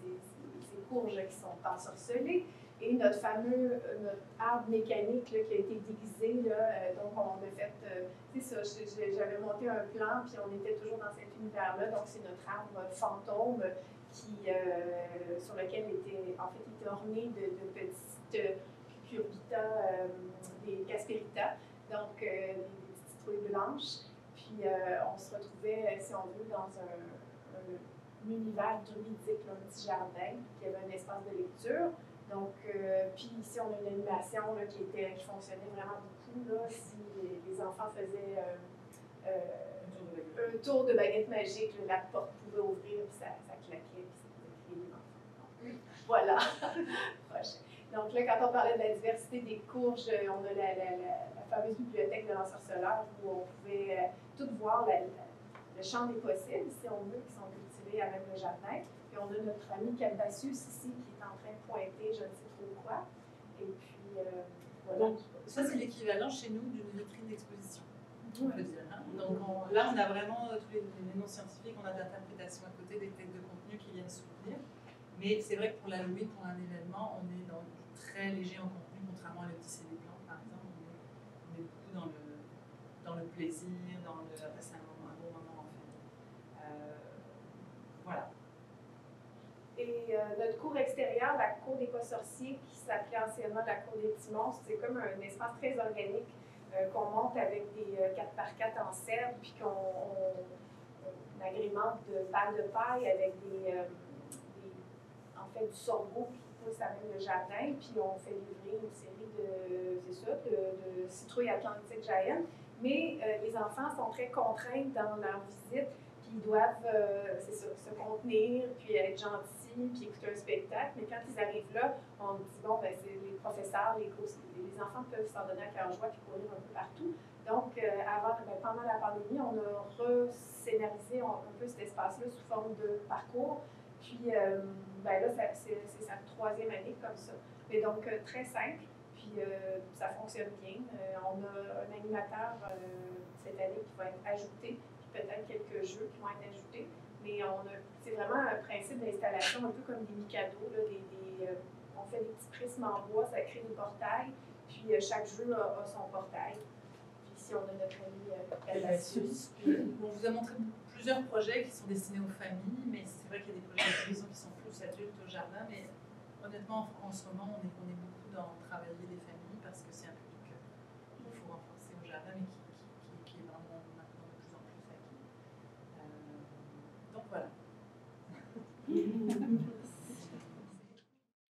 ces courges qui sont ensorcelées. Et notre arbre mécanique là, qui a été déguisé, là, donc on a fait, c'est ça, j'avais monté un plan, puis on était toujours dans cet univers-là, donc c'est notre arbre fantôme sur lequel il était orné de petites cucurbita, des casperitas, donc des petites citrouilles blanches. Puis on se retrouvait, si on veut, dans un univers druidique, un petit jardin, qui avait un espace de lecture. Donc, puis ici, on a une animation là, qui fonctionnait vraiment beaucoup. Là, si les enfants faisaient un tour de baguette magique, là, la porte pouvait ouvrir, puis ça claquait, puis ça pouvait crier les enfants. Donc, voilà. Donc là, quand on parlait de la diversité des courges, on a la fameuse bibliothèque de l'ensorceleur où on pouvait tout voir le champ des possibles, si on veut, qui sont cultivés à même le jardin. Puis on a notre ami Calvacius ici qui est en train de pointer je ne sais trop quoi. Et puis, voilà. Donc, ça, c'est l'équivalent chez nous d'une vitrine d'exposition. On peut dire. Hein? Donc là, on a vraiment tous les noms scientifiques, on a de l'interprétation à côté, des têtes de contenu qui viennent soutenir. Mais c'est vrai que pour l'Halloween, pour un événement, on est très léger en contenu, contrairement à l'Odyssée des plantes, par exemple. On est beaucoup dans le plaisir, c'est un bon moment en fait. Voilà. Et notre cour extérieure, la cour des pas sorciers, qui s'appelait anciennement la cour des petits monstres. C'est comme un espace très organique qu'on monte avec des 4x4 en cèdre, puis qu'on agrémente de balles de paille avec en fait, du sorgho qui pousse avec le jardin, puis on fait livrer une série de citrouilles atlantiques giant. Mais les enfants sont très contraints dans leur visite, puis ils doivent se contenir, puis être gentils, puis écouter un spectacle. Mais quand ils arrivent là, on dit bon, ben, c'est les professeurs, les enfants peuvent s'en donner à cœur joie puis courir un peu partout. Donc, pendant la pandémie, on a rescénarisé un peu cet espace-là sous forme de parcours. Puis là, c'est sa 3e année comme ça. Mais donc, très simple. Puis ça fonctionne bien. On a un animateur cette année qui va être ajouté, puis peut-être quelques jeux qui vont être ajoutés. Mais c'est vraiment un principe d'installation un peu comme des micados. On fait des petits prismes en bois, ça crée des portails. Puis chaque jeu a son portail. Puis ici, on a notre ami Cassius. On vous a montré plusieurs projets qui sont destinés aux familles, mais c'est vrai qu'il y a des projets de maison qui sont plus adultes au jardin. Mais honnêtement, en ce moment, on est beaucoup dans travailler des familles.